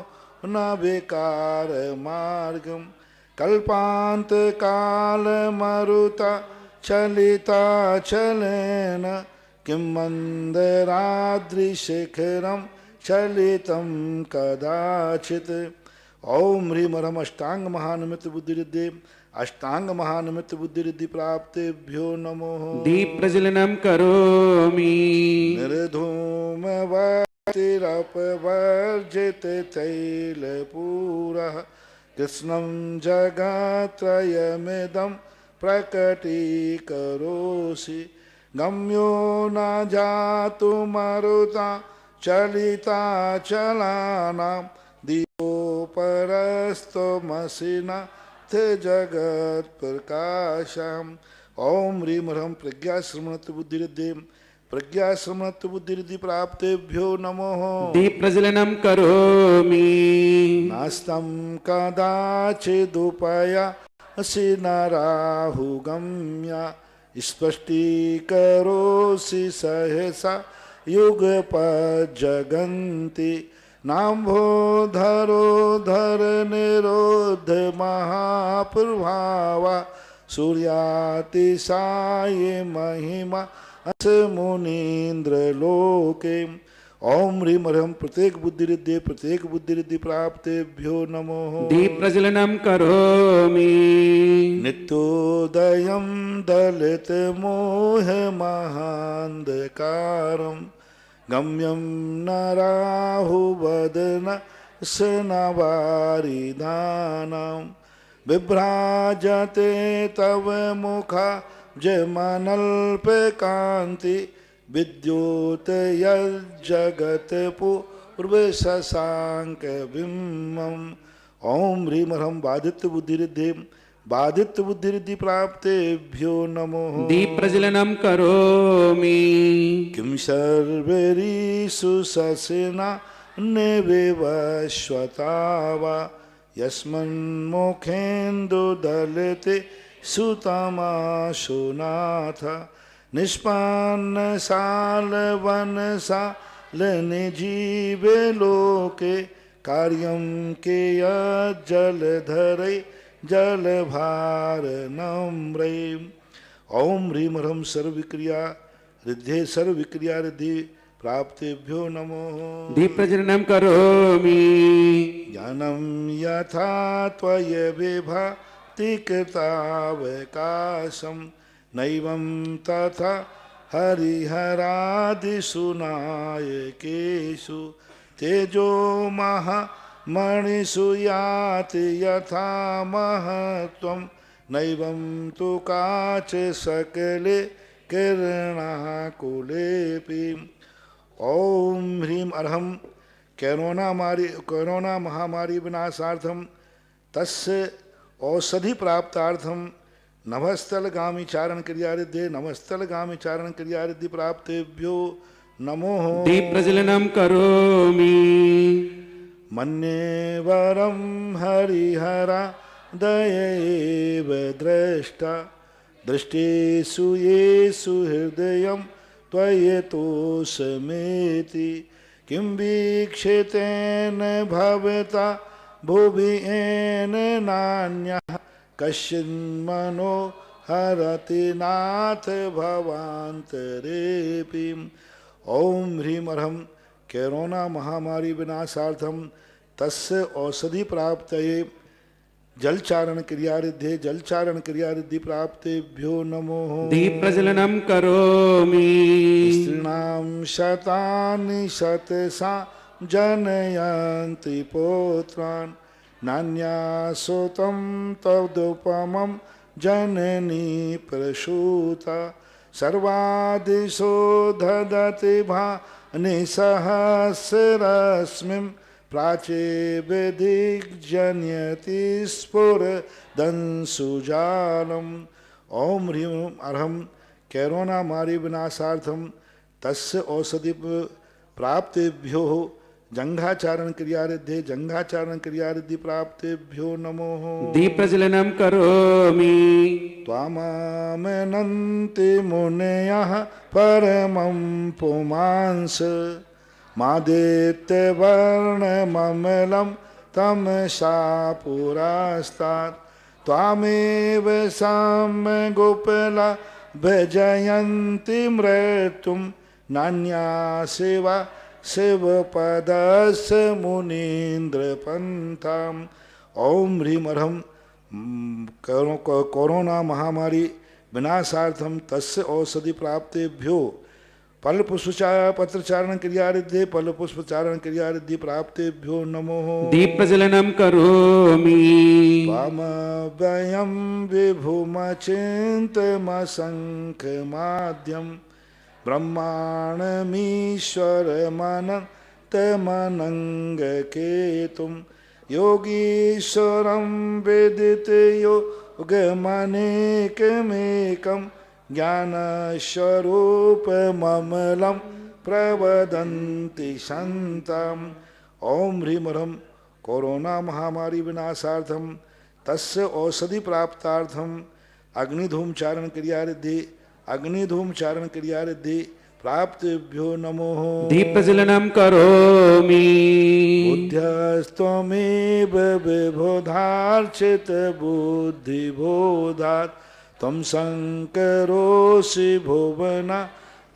न विकार मार्गं कल्पान्तकालमरुता चलिता चलेन किं मन्दराद्रिशिखरं चलितं कदाचित्। ओम ह्रीं ह्रं अष्टांग महानिमित्त बुद्धिरिद्धि अष्टांग महानिमित्त बुद्धिरिद्धि प्राप्तेभ्यो नमो। दीप प्रज्वलनम करोमि। निर्धूमवतिरपवर्जित तैलपूरः कृष्णं जगत्त्रयमिदं प्रकटीकरोषि गम्यो न जातु मरुता चलिता चलानां दीपोपरस्तमसिना जगत प्रकाशम। ओम ह्रीं ह्रं प्रज्ञाश्रमणत्व बुद्धिरिद्धि प्रज्ञाश्रमणत्व बुद्धिरिद्धि प्राप्तेभ्यो नमो। दीप प्रज्वलनम करोमि। नास्तं कदाचिदुपयासि नराहुगम्या स्पष्टीकरोषि सहसा युगपज्जगन्ति नाम्भोधरोधर निरोध महाप्रभावा सूर्यातिशाय महिमा अस मुनीन्द्र लोके। ओम ह्रीं ह्रं प्रत्येक बुद्धिरिद्धि प्राप्तेभ्यो नमो। दीप प्रज्वलनम करोमि। नित्योदयं दलित मोह महान्धकारम् गम्यं नराहुवदन स्नवारिधानां विभ्राजते तव मुखा जमनल्पकान्ति विद्योतयज्जगत् पूर्वशशाङ्कबिम्बम्। ओम ह्रीं ह्रं बाधित्य बुद्धिरिद्धि प्राप्तेभ्यो नमो। दीप प्रज्वलनम करोमि। किं सर्वरीषु ससिना निविवश्वता वा यस्मन्मुखेन्दुदलिते सुतमाशुनाथ निष्पन्नशालवनशालिनीजीवे लोके कार्यं के जलधरै जलभारनम्रै। ओम ह्रीं ह्रं सर्वक्रिया रिद्धि प्राप्तेभ्यो नमो। दीप प्रज्वलनम करोमि। ज्ञानं यथा त्वय विभाति कृतावकाशं नैवं तथा हरिहरादिषु नायकेषु तेजो मणिषु याति यथा महत्वं नैवं तु काच सकले किरणाकुलेपि। ओम ह्रीं अर्हं कोरोना महामारी विनाशार्थम तस्य औषधि प्राप्तार्थम नभस्थलगामी चारण क्रियारिद्धि प्राप्तेभ्यो नमो। दीप प्रज्वलनम करोमि। मन्ये वरं हरिहरा दयैव द्रष्टा दृष्टेषु येषु हृदयं त्वयतोषमेति किं वीक्षितेन भवता भुवि येन नान्यः कश्चिन्मनो हरति नाथ भवान्तरेऽपि। ओम ह्रीं अर्हं कोरोना महामारी विनाशार्थम तस्य औषधि प्राप्तये जलचारण क्रियारिद्धे जलचारण क्रियारिद्धि प्राप्तेभ्यो नमो। दीप प्रज्वलनम करोमि। स्त्रीणां शतानि शतसा जनयन्ति पौत्रान् नान्यासोतं तदुपमं जननी प्रसूता सर्वादिशो ददति भानिसहस्रस्मिं प्राचे विदिग्जन्यति स्फुरदंशुजालम्। ओम ह्रीं अर्हं कोरोना मारी विनाशार्थम तस्य औषधि प्राप्तेभ्यो जंघाचारण क्रियारिद्धे जंघाचारण क्रियारिद्धि प्राप्तेभ्यो नमो। दीप प्रज्वलनम करोमि। त्वामामनन्ति मुनयः परमं पुमांस मादेत्यवर्णममलं तमसा पुरस्तात् त्वामेव साम्यगोपला भजयन्ति मृत्युं नान्या सेवा शिवपदस्य मुनीन्द्रपन्थाम्। ओम ह्रीं अर्हं कोरोना महामारी विनाशार्थम तस्य औषधि प्राप्तेभ्यो फलपुष्पचारण पत्रचारण क्रियारिद्धे फलपुष्पचारण क्रियारिद्धि प्राप्तेभ्यो नमो। दीप प्रज्वलनम करोमि। वामभयं विभुमचिन्तमसङ्ख्यमाद्यं ब्रह्माणमीश्वरमनन्तमनङ्गकेतुं योगीश्वरं विदितयोगमनेकमेकं ज्ञानस्वरूपममलं प्रवदन्ति सन्ताम्। ओम ह्रीं अर्हं कोरोना महामारी विनाशार्थम तस्य औषधि प्राप्तार्थम अग्निधूम चारण क्रियारिद्धि अग्निधूम चारण क्रियारिद्धि प्राप्तेभ्यो नमो। दीप प्रज्वलनम करोमि। बुद्ध्यस्त्वमेव विबोधार्चित बुद्धिबोधात् त्वं शङ्करोऽसि भुवना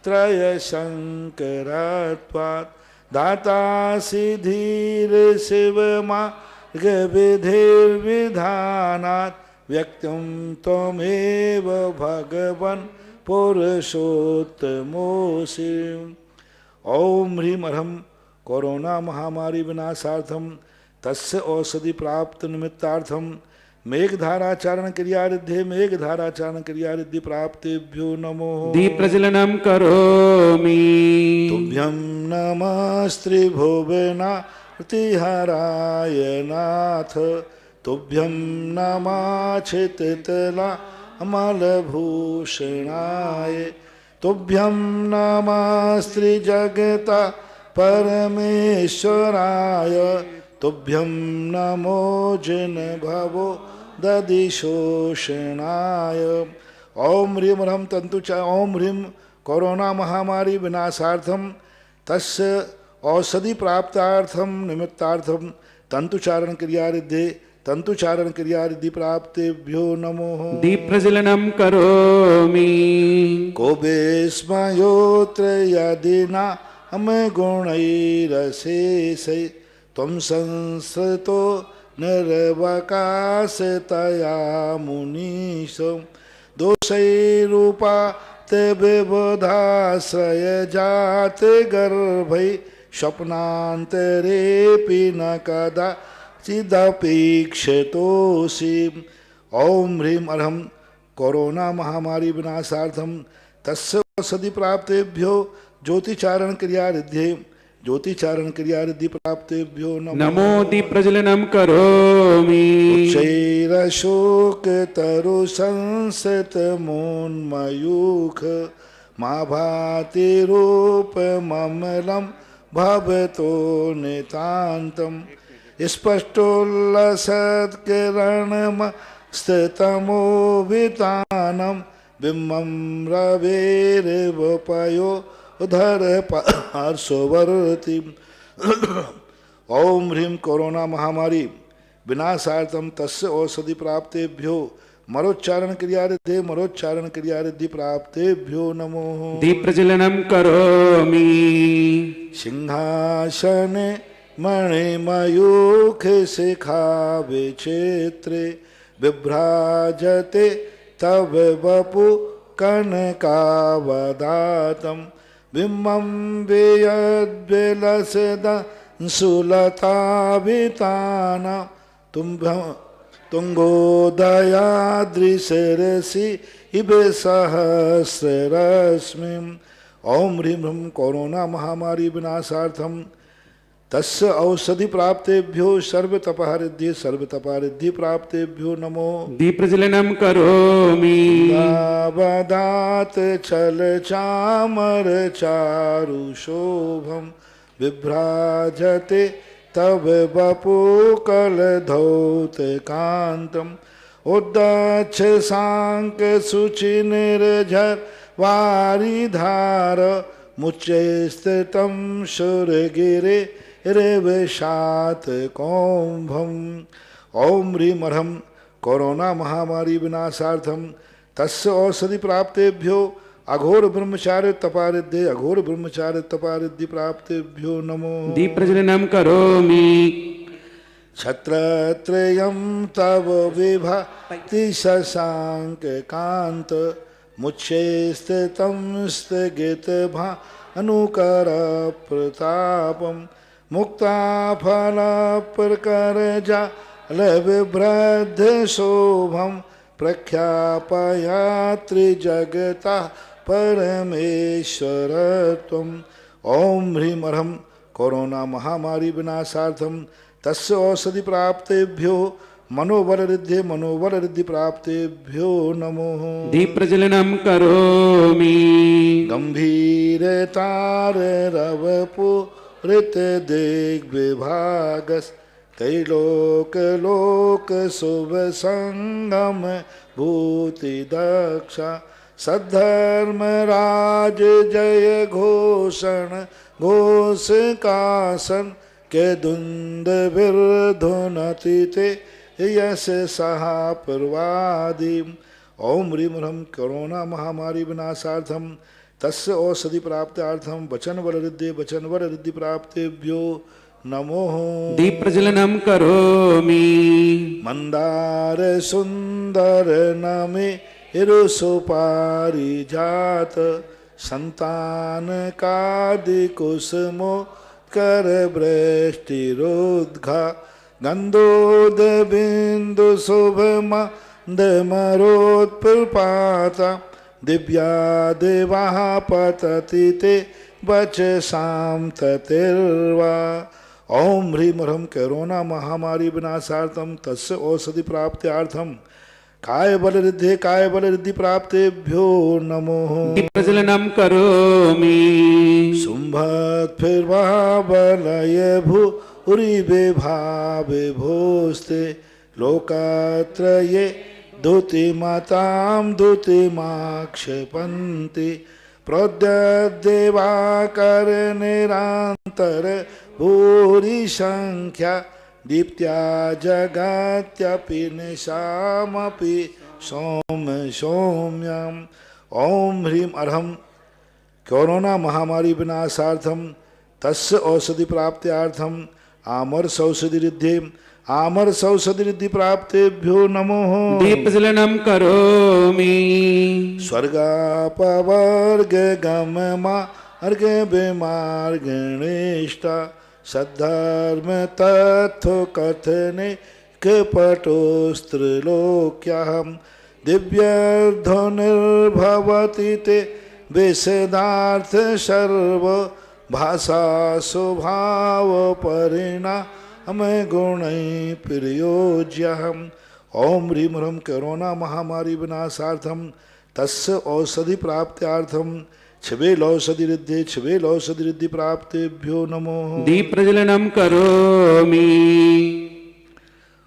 त्रयशङ्करत्वात् दातासि धीर शिवमार्गविधिर्विधानात् व्यक्तं त्वमेव भगवन् पुरुषोत्तमोऽसि। ओम ह्रीं अर्हं कोरोना महामारी विनाशार्थम तस्य औषधि प्राप्त निमित्तार्थम मेघधाराचारण क्रियारिद्धे मेघधाराचारण क्रियारिद्धि प्राप्तेभ्यो नमो। दीप प्रज्वलनम करोमि। तुभ्यं नमस्त्रिभुवनार्तिहराय नाथ तुभ्यं नमः तुभ्यं नमस्त्रिजगता परमेश्वराय तुभ्यं नमो जिन भवो दधिशोषणाय। ओम ह्रीं अर्हं ओम ह्रीं कोरोना महामारी विनाशार्थम तस्य औषधि प्राप्तार्थम निमित्तार्थम तंतुचारण क्रियारिद्धे तंतुचारण क्रियारिद्धि प्राप्तेभ्यो नमो। दीप प्रज्वलनम करोमि। को बेस्मयोत्र यदिना हम गुणैरशेषै त्वं संसृतो निर्वकाशतया मुनीश दोषैरूपा ते विबुधाश्रय जात गर्भै स्वप्नान्तरेऽपि न कदा चिदपेक्षितोऽसि। ओम ह्रीं अर्हं कोरोना महामारी विनाशार्थम तस्य औषधि प्राप्तेभ्यो ज्योतिचारण क्रियारिद्धे ज्योतिचारण क्रियारिद्धि प्राप्तेभ्यो नमो। दीप प्रज्वलनम करोमि। उच्चैरशोक तरु संसत मोन्मयूख मा भाति रूपममलं भवतो नितान्तम् स्पष्टोल्लसत्किरणमस्ततमो वितानं बिम्बं रवेर्वपयो उधर पार्श्ववर्ती। ओम ह्रीं कोरोना महामारी विनाशार्थम तस्य औषधि प्राप्तेभ्यो मरोच्चारण क्रिया रिद्धि प्राप्तेभ्यो नमो। दीप्रज्वलनम करोमि। सिंहासने मणिमयूख शिखा विचित्रे बिभ्राजते तव वपु कनकावदातं बिम्बं वियद्विलसदंसुलताभिताना तुंगोदयाद्रिशिरसि इव सहस्ररश्मिं। ओम ह्रीं ह्रीं कोरोना महामारी विनाशार्थम तस्य औषधि प्राप्तेभ्यो सर्वतपहरिद्धि प्राप्तेभ्यो नमो। दीप्रज्वलनम करोमि। दावदात छल चामर चारु शोभम विभ्राजते तव वपु कलधौत कांतम उद्दच्छ सांक शुचि निर्झर वारिधार मुच्चैस्थितं शूरगिरे रेवशात कौंभम। ओम ह्रीं अर्हं कोरोना महामारी विनाशार्थम तस्य औषधि प्राप्तेभ्यो अघोर ब्रह्मचार्य तपारिद्धि प्राप्तेभ्यो नमो। दीप्रज्वलनम करोमि। छत्रत्रयं तव विभाति शशांक कांत मुच्छे स्थितं स्थगित भानुकर प्रतापम मुक्ताफल प्रकरजाल विभ्रद्ध शोभम प्रख्यापयात्रि जगता परमेश्वरत्वं। ओम ह्रीं अर्हं कोरोना महामारी विनाशार्थम तस्य औषधि प्राप्तेभ्यो मनोबल रिद्धि प्राप्तेभ्यो नमो। दीप्रज्वलनम करोमि। गंभीरतार रवपुरित दिग्विभागस् त्रैलोक लोक शुभ संगम भूति दक्षा सद्धर्म राज जय घोषण घोषकासन के दुंद विर्धुनति ते यश सहा प्रवादी। ओम ह्रीं ह्रीं कोरोना महामारी विनाशार्थम तस्य औषधि प्राप्त्यार्थम वचन वर रिद्धि प्राप्तेभ्यो नमो। दीप्रज्वलनम करोमि। मंदार सुंदर नमे हिरुसुपारी जात संतान कादि कुसुमो कर वृष्टिरोद्घा गंधोद बिंदु शुभ मंदमरोत्पाता दिव्या देवाः पतति ते वचसां ततिर्वा। ओम ह्रीं अर्हं कोरोना महामारी विनाशार्थम तस्य औषधि प्राप्त्यार्थम काय बल रिद्धि प्राप्तेभ्यो नमो। दीप्रज्वलनम करोमि। शुंभत् फिर्वावलय भूरि विभावे भोस्ते लोकात्रये धुतिमतां धुतिमाक्षेपन्ति प्रोद्यद्देवाकर निरान्तर भूरि संख्या दीप्त्या जगत्यपि निशामपि सौम्यम्। ओम ह्रीं अर्हं कोरोना महामारी विनाशार्थम तस्य औषधि प्राप्त्यार्थम आमर सौषधि रिद्धि प्राप्तेभ्यो नमो। दीप्रज्वलनम करोमि। स्वर्गापवर्ग गम मार्ग विमार्गणेष्टा सद्धर्म तत्व कथने कपटोस्त्रिलोक्याहं दिव्यध्वनिर्भवति ते विशदार्थ सर्व भाषा स्वभाव परिणाम गुणै प्रियोज्यहम्। ओम ह्रीं ह्रीं कोरोना महामारी विनाशार्थम तस्य औषधि प्राप्त्यार्थम छवेल औषधि रिद्धि प्राप्तेभ्यो नमो। दीप्रज्वलनम करोमि।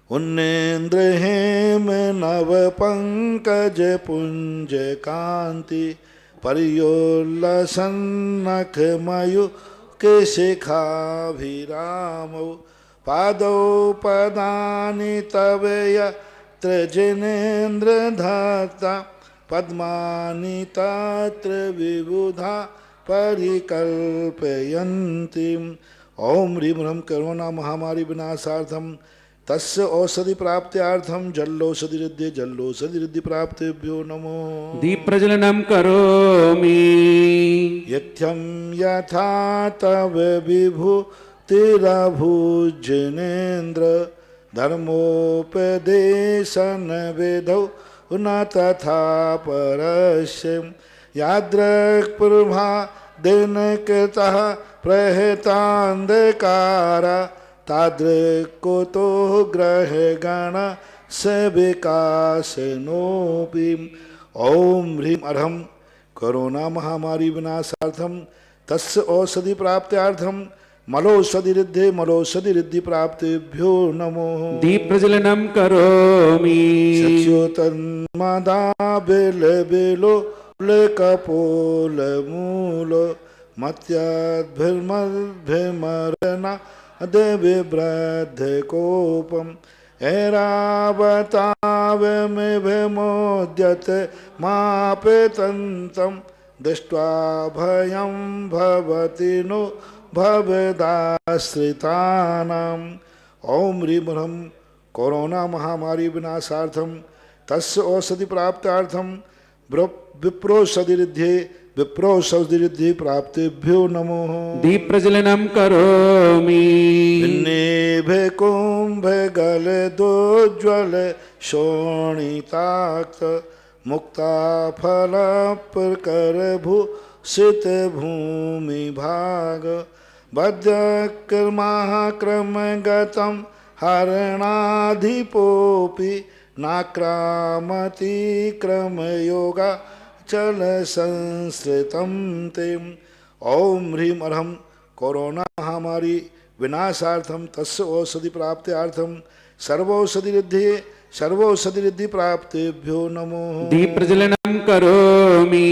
उन्नेन्द्र हेम नव पंकज पुंज कांति पर्योल्लसन्नख मयूख शिखाभिरामौ पादौ पदानि तव यत यत्र जिनेन्द्र धाता पद्मानि तत्र विबुधा परिकल्पयन्ति। ओम ह्रीं ह्रं कोरोना महामारी विनाशार्थम तस्य औषधि प्राप्त्यार्थम जल्लोषधि रिद्धि प्राप्तिभ्यो नमो। दीप प्रज्वलनम करोमि। यथ्यं यथा तव विभूतिरभुजनेन्द्र धर्मोपदेशन विधौ न तथा परस्य यादृक्प्रभा दिनकृतः प्रहतान्धकारा तादृक्कुतो ग्रहगण स विकासनोऽपि। ओम ह्रीं अर्हं कोरोना महामारी विनाशार्थम तस्य औषधि प्राप्त्यार्थम मलोषधि रिद्धि प्राप्तिभ्यो नमो। दीप प्रज्वलनम करोमि। सच्योतन्मदा बिलो कपोल मूल मत्याद्भिर्मर्ना विवृद्ध कोपम ऐरावतावमिभिमोद्यत मापेतन्तं दृष्ट्वा भयं भवति नो भवदाश्रितानाम्। ओम ह्रीं ह्रं कोरोना महामारी विनाशार्थम तस्य औषधि प्राप्त्यार्थम विप्रोषधि रिद्धि प्राप्तिभ्यो नमो। दीप प्रज्वलनम करोमि। निभ कुंभ गल दोज्वल शोणिताक्त मुक्ता फल प्रकर भूषित भूमि भाग बद्धक्रम गतम हरणाधिपोपि नाक्रामति क्रम योगा चल संस्कृतम ते। ओम ह्रीं अर्हं कोरोना महामारी विनाशार्थम तस्य औषधि प्राप्त्यार्थम सर्वौषधि रिद्धि प्राप्तिभ्यो नमो। दीप प्रज्वलनम करोमि।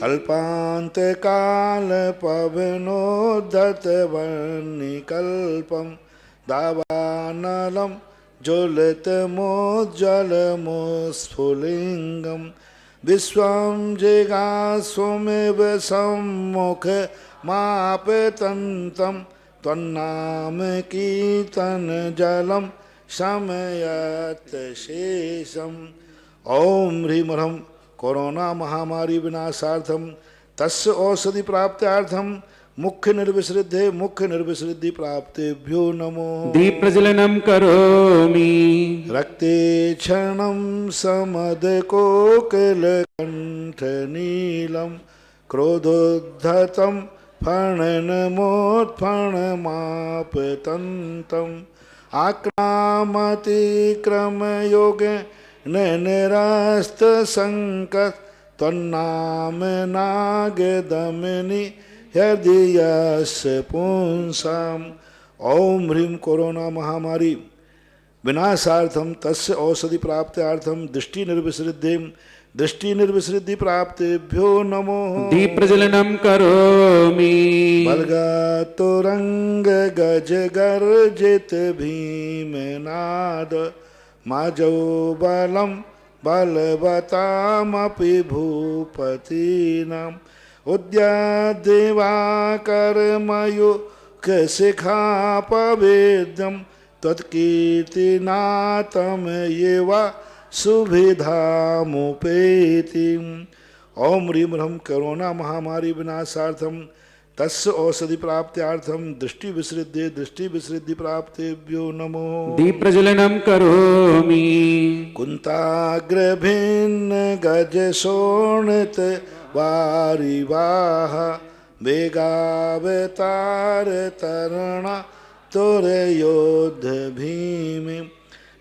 कल्पांत काल पवनोदत वर्णिकल्पम दावानलम ज्वलितमोज्ज्वलमोस्फुलिंगम विश्वं जिगास्वमेव सम्मुख मापतन्तं त्वन्नाम कीर्तन जलम शमयत शेषम। ओम ह्रीं ह्रं कोरोना महामारी विनाशार्थम तस्य औषधि प्राप्त्यार्थम मुख्य निर्विसृद्धि प्राप्तिभ्यो नमो। दीप प्रज्वलनम करोमि। रक्ते क्षणं समद कोकिल कंठ नीलम क्रोधोद्धतं फणनमोत्फणमापतन्तम् आक्रामति क्रमयोगे निरस्त संकट त्वन्नाम नागदमिनी हृदयस्य पुंसाम्। ओम ह्रीं कोरोना महामारी विनाशार्थम तस्य औषधि प्राप्त्यार्थम दृष्टि निर्विसृद्धि प्राप्तिभ्यो नमो। दीप प्रज्वलनम करोमि। बलगातुरंग गज गर्जित भीमनाद माजौ बलम बलवतामपि भूपतीनाम् उद्याद्दिवाकरमयुक् शिखापवेद्यं त्वत्कीर्तिनाथं येवा सुभिधामुपेति। ओम ह्रीं ह्रं कोरोना महामारी विनाशार्थम तस्य औषधि प्राप्त्यार्थम दृष्टि विसृद्धि प्राप्तिभ्यो नमो। दीप प्रज्वलनम करोमि। कुंताग्रभिन्न गज शोणित वारिवाह वेगावतार तरणा तुरयोध भीमि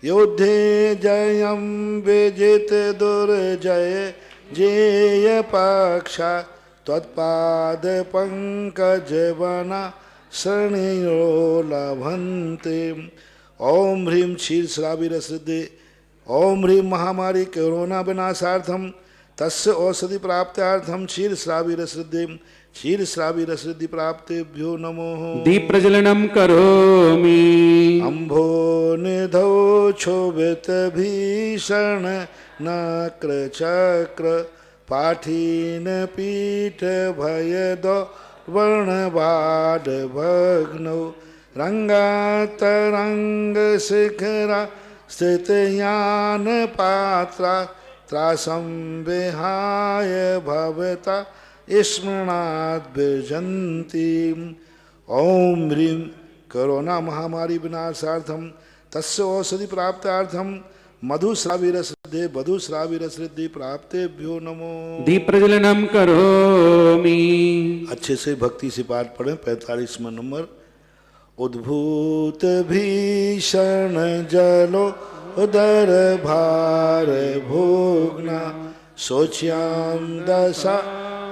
योद्धे जयं विजित दुर्जय जेय पक्षा त्वत्पाद पंकज वना शरणयो लभन्ते। ओम ह्रीं क्षीरश्रावी रसृद्धि। ओम ह्रीं महामारी कोरोना विनाशार्थम तस्य औषधि प्राप्त्यार्थम क्षीरश्रावी रसृद्धि प्राप्तिभ्यो नमो। दीप प्रज्वलनम करोमि। अम्भो निधौ क्षोभित भीषण नक्र चक्र पाठीन पीठ भय दो वर्ण बाड भग्नो रंगातरंग शिखरा स्थित यान पात्रा त्रासं विहाय भवता स्मरणात् विजन्ति। ओम ह्रीं कोरोना महामारी विनाशार्थम तस्य औषधि प्राप्तार्थम मधुस्राविरसृद्धि प्राप्तेभ्यो नमो। दीप प्रज्वलनम करोमि। अच्छे से भक्ति से पाठ पढ़ें। 45वां नंबर। उद्भूत भीषण जलो उदर भार भोगना सोच्याम दशा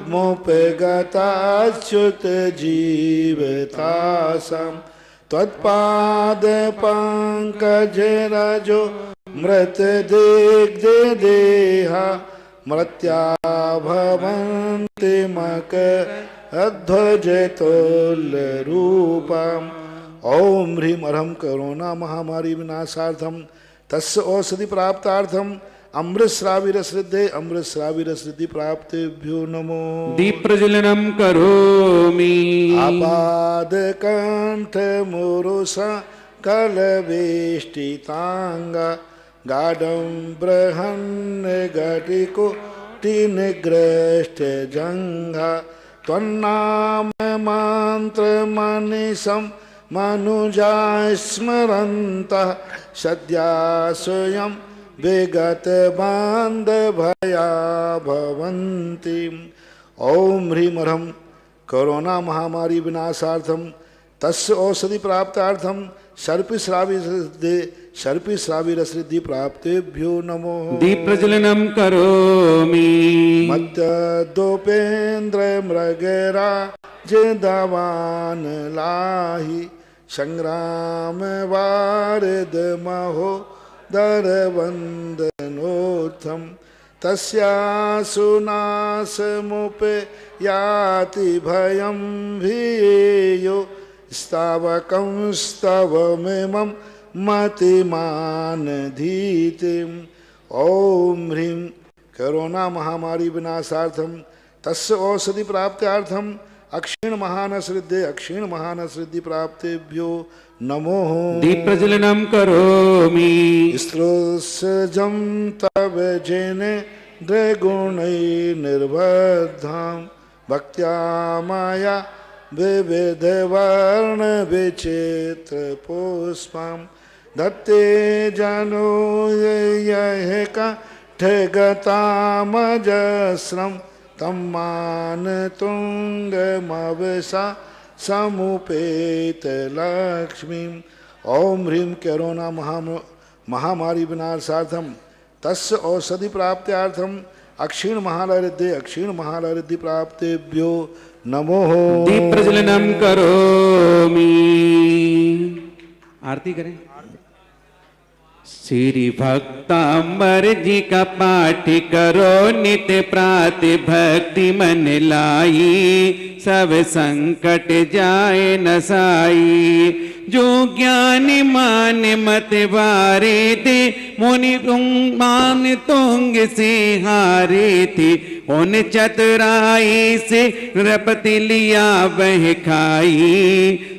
मोपगताच्युत जीवतासम त्वत्पाद पंकज रजो मृत दिग्धे देहा मृत्या भवन्ति मक अध्वज तुल्य रूपम। ओम ह्रीं अर्हं कोरोना महामारी विनाशार्थम तस्य औषधि प्राप्तार्थम अमृतस्राविरसृद्धि प्राप्तेभ्यो नमो। दीप प्रज्वलनम करोमि। आपाद कंठ मुरुषा कलवेष्टितांगा गाढं बृहन् घटिको निग्रष्ट जंघा त्वन्नाम मंत्र मनीषं मनुजा स्मरन्तः सद्या स्वयं विगत बांध भया भवन्ति। ओम ह्रीं अर्हं कोरोना महामारी विनाशार्थम तस्य औषधि प्राप्तार्थम सर्पिश्राविरसृद्धि प्राप्तेभ्यो नमो। दीप प्रज्वलनम करोमि। मद्योपेन्द्र मृगराज दवान लाहि संग्राम वारिद महो दरवंदनोत्थम तस्यासुनाशमुपे याति भयं भीयो स्तावकं स्तवमिमं मतिमान धीतिम। ओम ह्रीं कोरोना महामारी विनाशार्थम तस्य औषधि प्राप्त्यार्थम अक्षीण महानसृद्धि प्राप्तेभ्यो नमो। दीप प्रज्वलनम करोमि। स्त्रोत्सजं तव जेने द्विगुणै निर्बद्धां भक्त्या माया विविध वर्ण विचित्र पुष्पं दत्ते जनो यह ठगतामजस्रं तं मान तुंगमवसा समुपेत लक्ष्मीं। ओम ह्रीं कोरोना महामारी विनाशार्थम तस्य औषधि प्राप्त्यार्थम अक्षीण महालरिद्धि प्राप्तेभ्यो नमो। दीप प्रज्वलनम करोमि। आरती करें। श्री भक्तांबर जी का पाठ करो नित्य प्रातः भक्ति मन लाई सब संकट जाए नसाई। जो ज्ञानी मान मत वारे थे मुनि मान तुंग से हारे थे उन चतुराई से नृपति लिया वह खाई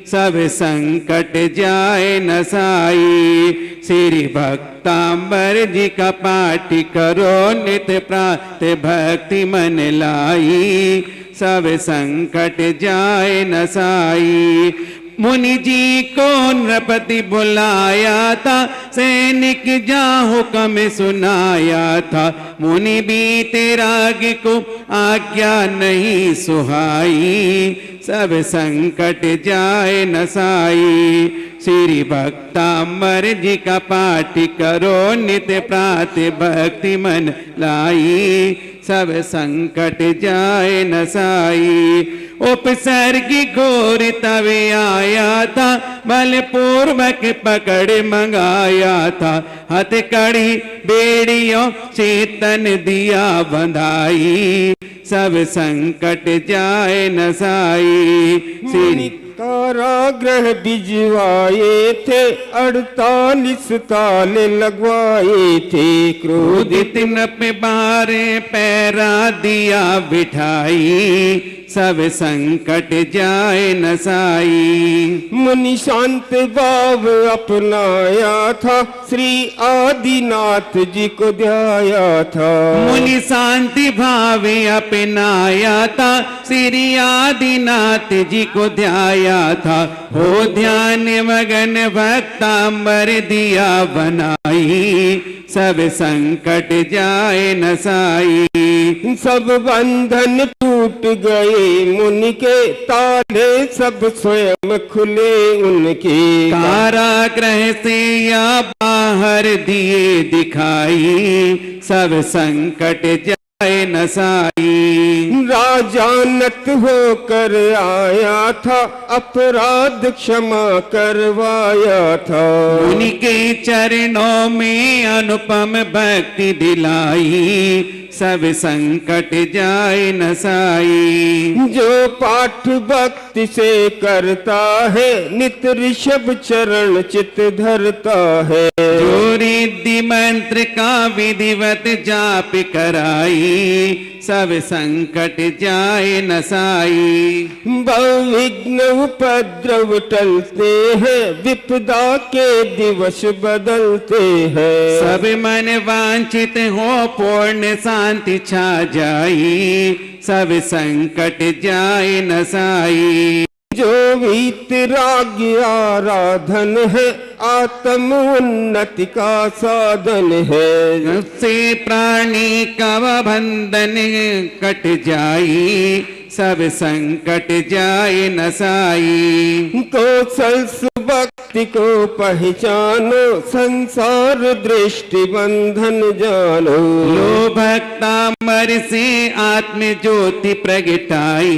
सब संकट जाए नसाई। श्री भक्तांबर जी का पाठ करो नित्य प्रातः भक्ति मन लाई सब संकट जाए नसाई। मुनि जी को नृपति बुलाया था सैनिक जा हुक्म सुनाया था मुनि भी तेराग को आज्ञा नहीं सुहाई सब संकट जाए नसाई। श्री भक्तांबर जी का पाठ करो नित्य प्रातः भक्ति मन लाई सब संकट जाए नसाई। उपसर्गी घोर तवे आया था बलपूर्वक पकड़ मंगाया था हथकड़ी बेड़ियों चेतन दिया बंधाई सब संकट जाए नसाई। श्री कारागृह भिजवाए थे, 48 ताले लगवाए थे। क्रोधित नप बारे पैरा दिया बिठाई, सब संकट जाए नसाई। मुनि शांत भाव अपनाया था, श्री आदिनाथ जी को ध्याया था। मुनि शांति भावे अपनाया था, श्री आदिनाथ जी को ध्याया था। हो ध्यान मगन भक्तांबर दिया बनाई, सब संकट जाए नसाई। सब बंधन टूट गए मुनि के, ताले सब स्वयं खुले उनके। कारागृह से या बाहर दिए दिखाई, सब संकट जाए नसाई। राजानत होकर आया था, अपराध क्षमा करवाया था। मुनि के चरणों में अनुपम भक्ति दिलाई, सब संकट जाए नसाई। जो पाठ भक्ति से करता है, नित ऋषभ चरण चित धरता है। जो रिद्धि मंत्र का विधिवत जाप कराई, सब संकट जाए नसाई। विघ्न उपद्रव टलते हैं, विपदा के दिवस बदलते हैं। सब मन वांछित हो पूर्ण शांति छा जाई, सब संकट जाए नसाई। जो वीतराग आराधन है, आत्म उन्नति का साधन है। से प्राणी का बंधन कट जाई, सब संकट जाए नसाई। कौशल भक्ति को पहचानो, संसार दृष्टि बंधन जानो। लो भक्तामर से आत्म ज्योति प्रगटाई,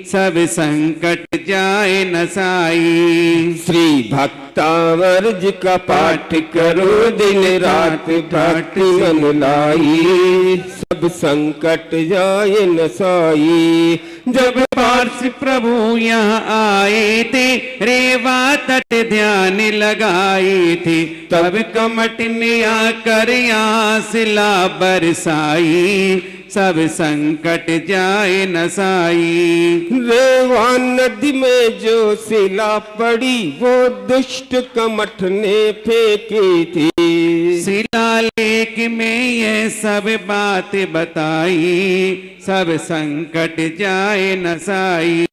सब संकट जाए नसाई। श्री भक्तावर्ज का पाठ करो, दिन रात भक्ति मन लाई, सब संकट जाए नसाई। जब पार्श प्रभु यहाँ आए थे, रेवा तट ध्यान लगाए थे, तब कमट ने आकर यहाँ शिला बरसाई, सब संकट जाए नसाई। रेवा नदी में जो शिला पड़ी, वो दुष्ट कमठ ने फेंकी थी। शिलालेख में ये सब बात बताई, सब संकट जाए नसाई।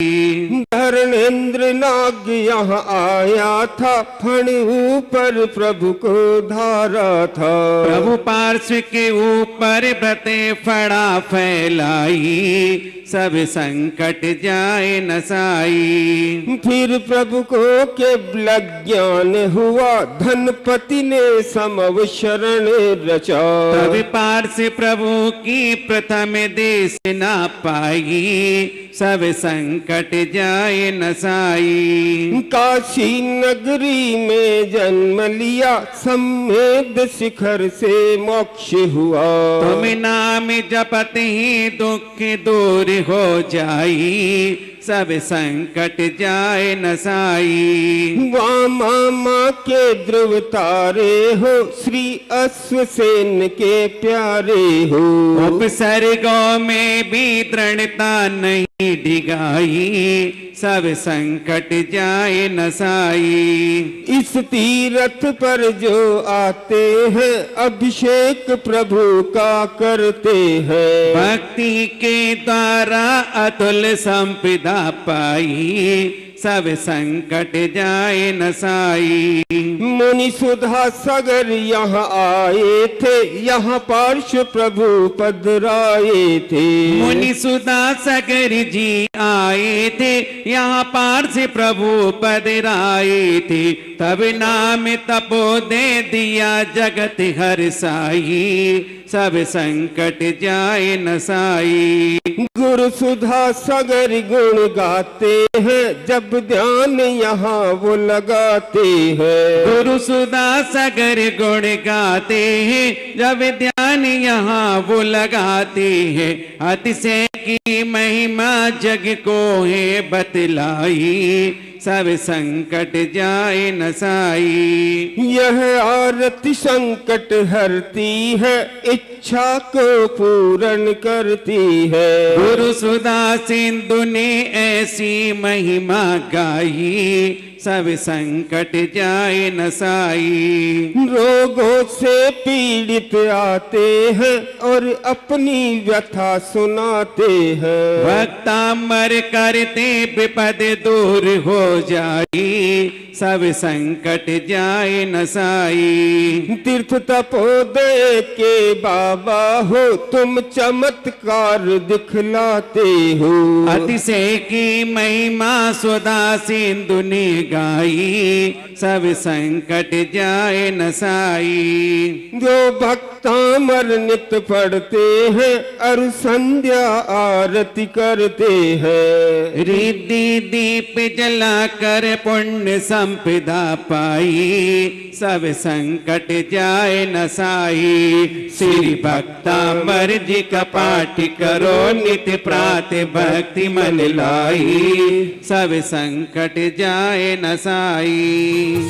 धर्मेंद्र नाग यहाँ आया था, फण ऊपर प्रभु को धारा था। प्रभु पार्श्व के ऊपर व्रते फड़ा फैलाई, सब संकट जाए नसाई। फिर प्रभु को केवल ज्ञान हुआ, धनपति ने समव शरण रचा। तब पार्श्व प्रभु की प्रथम देश ना पाई, सब संकट जाए नसाई। काशी नगरी में जन्म लिया, सम्मेद शिखर से मोक्ष हुआ। तुम नाम जपत ही दुख दूर हो जाई, सब संकट जाए नसाई। मामा के ध्रुव तारे हो, श्री अश्वसेन के प्यारे हो। उपसर्गों में भी दृढ़ता नहीं डिगाई, सब संकट जाए नसाई। इस तीरथ पर जो आते हैं, अभिषेक प्रभु का करते हैं। भक्ति के द्वारा अतुल संपदा पाई, सब संकट जाए नसाई। मुनि सुधा सागर यहाँ आए थे, यहाँ पार्श्व प्रभु पधराए थे। मुनि सुधा सागर जी आए थे, यहाँ पार्श्व प्रभु पधराए थे। तब नाम तपो दे दिया जगत हर साई, सब संकट जाए नसाई। गुरु सुधा सागर गुण गाते हैं, जब जब ध्यान यहाँ वो लगाते हैं। गुरु सुधा सगर गुण गाते हैं, जब ध्यान यहाँ वो लगाते हैं। अतिशय की महिमा जग को है बतलाई, सब संकट जाए नसाई। यह आरती संकट हरती है, इच्छा को पूर्ण करती है। गुरु सुधा सिंधु ने ऐसी महिमा गाई, सब संकट जाए नसाई। रोगों से पीड़ित आते हैं और अपनी व्यथा सुनाते हैं। भक्तामर करते विपद दूर हो जाई, सब संकट जाए नसाई। तीर्थ तपोदय के बाबा हो, तुम चमत्कार दिखलाते हो। अतिशय की महिमा सुधा सिंधु ने गाई, सब संकट जाए नसाई। जो भक्तामर नित पढ़ते हैं और संध्या आरती करते हैं। रिद्धि दीप जलाकर पुण्य संपदा पाई, सब संकट जाए नसाई। श्री भक्तामर जी का पाठ करो नित्य प्रातः भक्ति मन लाई, सब संकट जाए नसाई।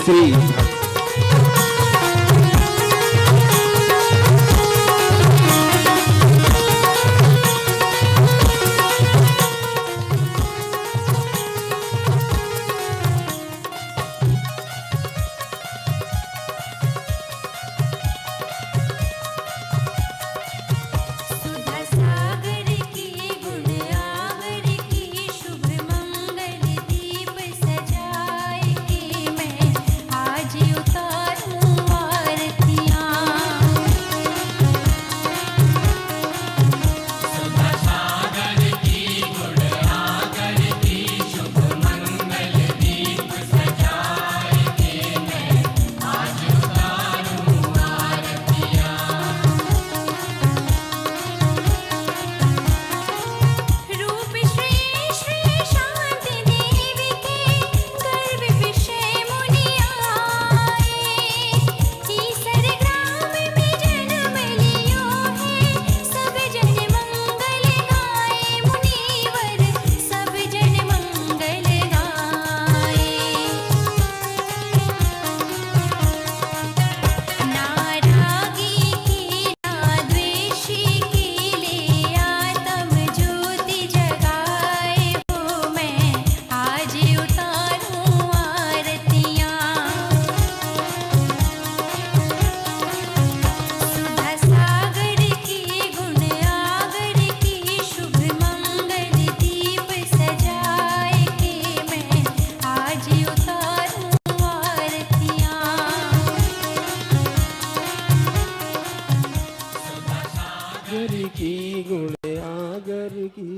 श्री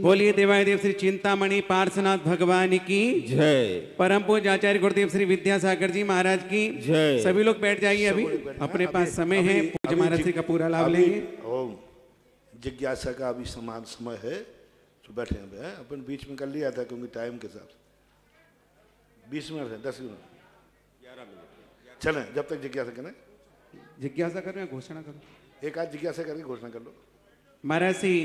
बोलिए देवादेव श्री चिंतामणि पार्श्वनाथ भगवान की जय। परम पूज्य आचार्य गुरुदेव श्री विद्यासागर जी महाराज की जय। सभी लोग बैठ जाइए, अभी अपने पास समय है, पूज्य महाराज श्री का पूरा लाभ लेंगे। जिज्ञासा का अभी समान समय है तो बैठे हैं। अपन बीच में कर लिया था क्योंकि टाइम के साथ 20 मिनट है, 10 मिनट, 11 मिनट चलें जब तक जिज्ञासा करें। जिज्ञासा करो या घोषणा करो? एक आध जिज्ञासा करके घोषणा कर लो। महाराज श्री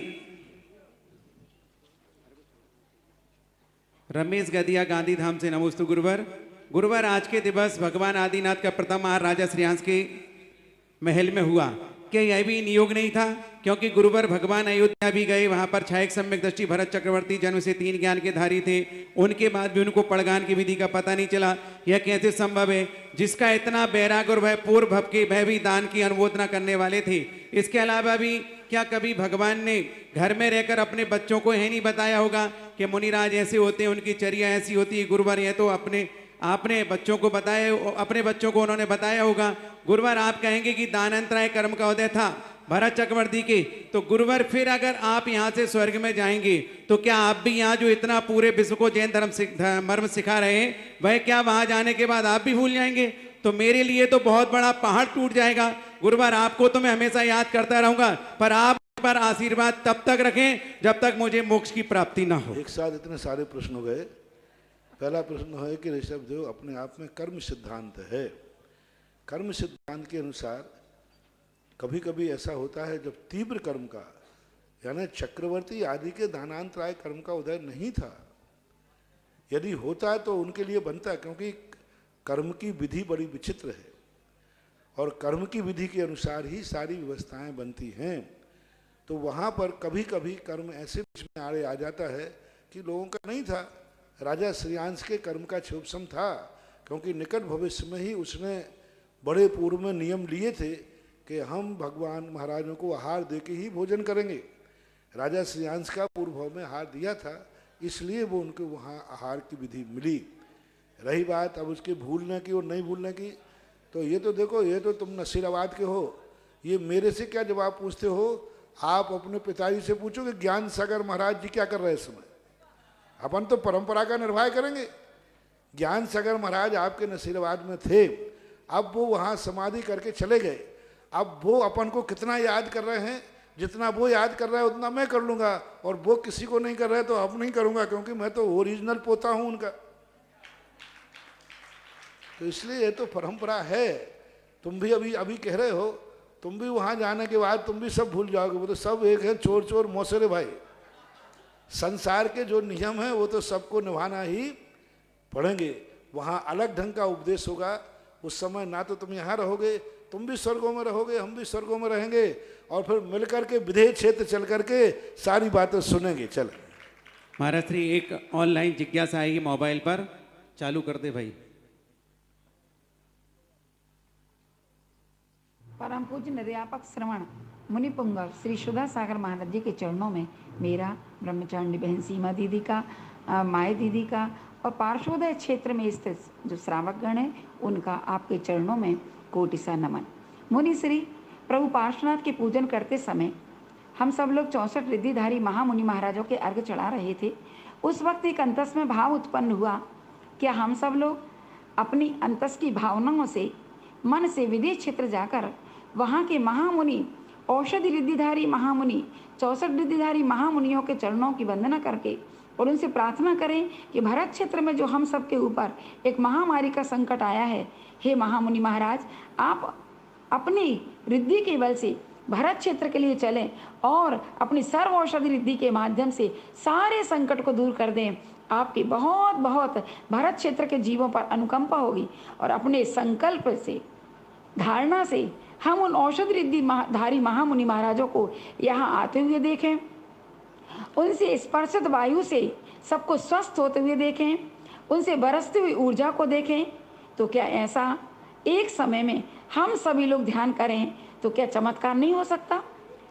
रमेश गदिया गांधी धाम से नमोस्तु गुरुवर। गुरुवर, आज के दिवस भगवान आदिनाथ का प्रथम आहार राजा श्रीयांश के महल में हुआ, क्या यह भी नियोग नहीं था? क्योंकि गुरुवर भगवान अयोध्या भी गए, वहां पर छायक सम्यक दृष्टि भरत चक्रवर्ती जन्म से 3 ज्ञान के धारी थे, उनके बाद भी उनको पड़गान की विधि का पता नहीं चला। यह कैसे संभव है? जिसका इतना बैराग और वह पूर्व भव के वह भी दान की अनुमोदना करने वाले थे। इसके अलावा भी क्या कभी भगवान ने घर में रहकर अपने बच्चों को यह नहीं बताया होगा कि मुनिराज ऐसे होते हैं, उनकी चर्या ऐसी होती है? गुरुवर, यह तो आपने बच्चों को बताया, अपने बच्चों को उन्होंने बताया होगा। गुरुवर, आप कहेंगे कि दानंतराय कर्म का उदय था भरत चक्रवर्ती के, तो गुरुवर फिर अगर आप यहाँ से स्वर्ग में जाएंगे तो क्या आप भी यहाँ जो इतना पूरे विश्व को जैन धर्म मर्म सिखा रहे हैं, वह क्या वहां जाने के बाद आप भी भूल जाएंगे? तो मेरे लिए तो बहुत बड़ा पहाड़ टूट जाएगा। गुरुवर, आपको तो मैं हमेशा याद करता रहूंगा, पर आप पर आशीर्वाद तब तक रखें जब तक मुझे मोक्ष की प्राप्ति ना हो। एक साथ इतने सारे प्रश्न हो गए, पहला प्रश्न है कि ऋषभ देव अपने आप में कर्म सिद्धांत है। कर्म सिद्धांत के अनुसार कभी कभी ऐसा होता है जब तीव्र कर्म का, यानी चक्रवर्ती आदि के दानांतराय कर्म का उदय नहीं था, यदि होता तो उनके लिए बनता, क्योंकि कर्म की विधि बड़ी विचित्र है और कर्म की विधि के अनुसार ही सारी व्यवस्थाएं बनती हैं। तो वहाँ पर कभी कभी कर्म ऐसे बीच में आड़े आ जाता है कि लोगों का नहीं था। राजा श्रेयांश के कर्म का क्षोभसम था, क्योंकि निकट भविष्य में ही उसने बड़े पूर्व में नियम लिए थे कि हम भगवान महाराजों को आहार दे के ही भोजन करेंगे। राजा श्रेयांश का पूर्व भाव में आहार दिया था, इसलिए वो उनको वहाँ आहार की विधि मिली। रही बात अब उसके भूलने की और नहीं भूलने की, तो ये तो देखो, ये तो तुम नसीराबाद के हो, ये मेरे से क्या जवाब पूछते हो? आप अपने पिताजी से पूछो कि ज्ञान सागर महाराज जी क्या कर रहे हैं इस समय। अपन तो परंपरा का निर्वाह करेंगे। ज्ञान सागर महाराज आपके नसीराबाद में थे, अब वो वहाँ समाधि करके चले गए। अब वो अपन को कितना याद कर रहे हैं, जितना वो याद कर रहा है उतना मैं कर लूँगा, और वो किसी को नहीं कर रहे तो अब नहीं करूँगा, क्योंकि मैं तो ओरिजिनल पोता हूँ उनका। तो इसलिए ये तो परंपरा है। तुम भी अभी कह रहे हो, तुम भी वहाँ जाने के बाद तुम भी सब भूल जाओगे। वो तो सब एक है, चोर चोर मौसेरे भाई। संसार के जो नियम हैं वो तो सबको निभाना ही पड़ेंगे। वहाँ अलग ढंग का उपदेश होगा। उस समय ना तो तुम यहाँ रहोगे, तुम भी स्वर्गों में रहोगे, हम भी स्वर्गों में रहेंगे, और फिर मिलकर के विधेय क्षेत्र चल करके सारी बातें सुनेंगे। चल महाराज श्री, एक ऑनलाइन जिज्ञासा आएगी मोबाइल पर, चालू कर दे भाई। परम पूज्य निर्यापक श्रवण मुनि पुंगव श्री सुधा सागर महाराज जी के चरणों में मेरा, ब्रह्मचारिणी बहन सीमा दीदी का, माए दीदी का, और पार्श्वोदय क्षेत्र में स्थित जो श्रावकगण है उनका आपके चरणों में कोटि सा नमन। मुनि श्री, प्रभु पार्श्वनाथ के पूजन करते समय हम सब लोग 64 रिद्धिधारी महामुनि महाराजों के अर्घ चढ़ा रहे थे। उस वक्त एक अंतस में भाव उत्पन्न हुआ, क्या हम सब लोग अपनी अंतस की भावनाओं से मन से विदेश क्षेत्र जाकर वहाँ के महामुनि, औषधि रिद्धिधारी महामुनि, 64 रिद्धिधारी महामुनियों के चरणों की वंदना करके और उनसे प्रार्थना करें कि भरत क्षेत्र में जो हम सबके ऊपर एक महामारी का संकट आया है, हे महामुनि महाराज, आप अपनी रिद्धि के बल से भरत क्षेत्र के लिए चलें और अपनी सर्व औषधि रिद्धि के माध्यम से सारे संकट को दूर कर दें। आपकी बहुत बहुत भरत क्षेत्र के जीवों पर अनुकंपा होगी और अपने संकल्प से, धारणा से हम उन औषधि रिद्धि धारी महामुनि महाराजों को यहाँ आते हुए देखें, उनसे स्पर्शित वायु से सबको स्वस्थ होते हुए देखें, उनसे बरसती हुई ऊर्जा को देखें। तो क्या ऐसा एक समय में हम सभी लोग ध्यान करें तो क्या चमत्कार नहीं हो सकता?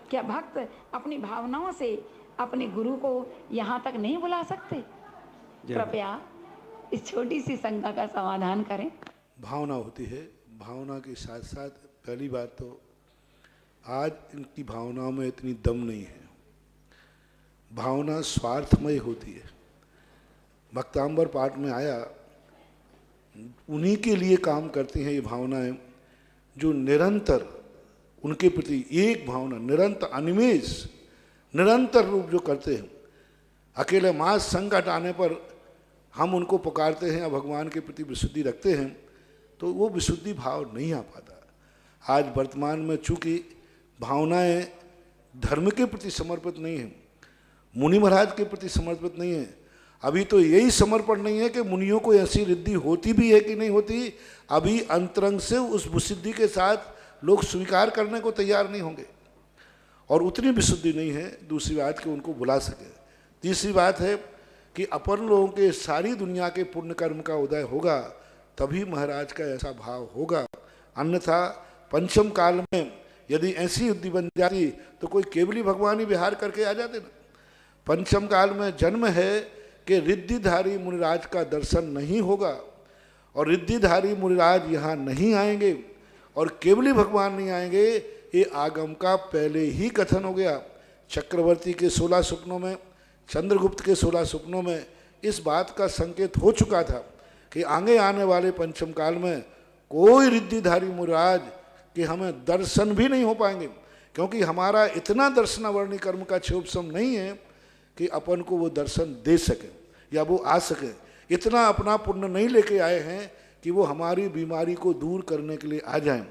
क्या भक्त अपनी भावनाओं से अपने गुरु को यहाँ तक नहीं बुला सकते? कृपया इस छोटी सी शंका का समाधान करें। भावना होती है, भावना के साथ साथ पहली बात तो आज इनकी भावनाओं में इतनी दम नहीं है। भावना स्वार्थमय होती है। भक्तांबर पाठ में आया, उन्हीं के लिए काम करती हैं ये भावनाएं जो निरंतर उनके प्रति एक भावना, निरंतर अनिमेष निरंतर रूप जो करते हैं। अकेले मास संकट आने पर हम उनको पुकारते हैं या भगवान के प्रति विशुद्धि रखते हैं तो वो विशुद्धि भाव नहीं आ पाता। आज वर्तमान में चूंकि भावनाएं धर्म के प्रति समर्पित नहीं हैं, मुनि महाराज के प्रति समर्पित नहीं है, अभी तो यही समर्पण नहीं है कि मुनियों को ऐसी रिद्धि होती भी है कि नहीं होती, अभी अंतरंग से उस विशुद्धि के साथ लोग स्वीकार करने को तैयार नहीं होंगे और उतनी विशुद्धि नहीं है। दूसरी बात कि उनको बुला सके। तीसरी बात है कि अपन लोगों के सारी दुनिया के पुण्य कर्म का उदय होगा तभी महाराज का ऐसा भाव होगा, अन्यथा पंचम काल में यदि ऐसी युद्धि बन जाती तो कोई केवली भगवान ही विहार करके आ जाते ना। पंचम काल में जन्म है कि रिद्धिधारी मुनिराज का दर्शन नहीं होगा और रिद्धिधारी मुनिराज यहाँ नहीं आएंगे और केवली भगवान नहीं आएंगे, ये आगम का पहले ही कथन हो गया। चक्रवर्ती के 16 स्वप्नों में, चंद्रगुप्त के 16 स्वप्नों में इस बात का संकेत हो चुका था कि आगे आने वाले पंचम काल में कोई रिद्धिधारी मुनिराज के हमें दर्शन भी नहीं हो पाएंगे, क्योंकि हमारा इतना दर्शनावर्णी कर्म का क्षोभसम नहीं है कि अपन को वो दर्शन दे सके या वो आ सके। इतना अपना पुण्य नहीं लेके आए हैं कि वो हमारी बीमारी को दूर करने के लिए आ जाएं।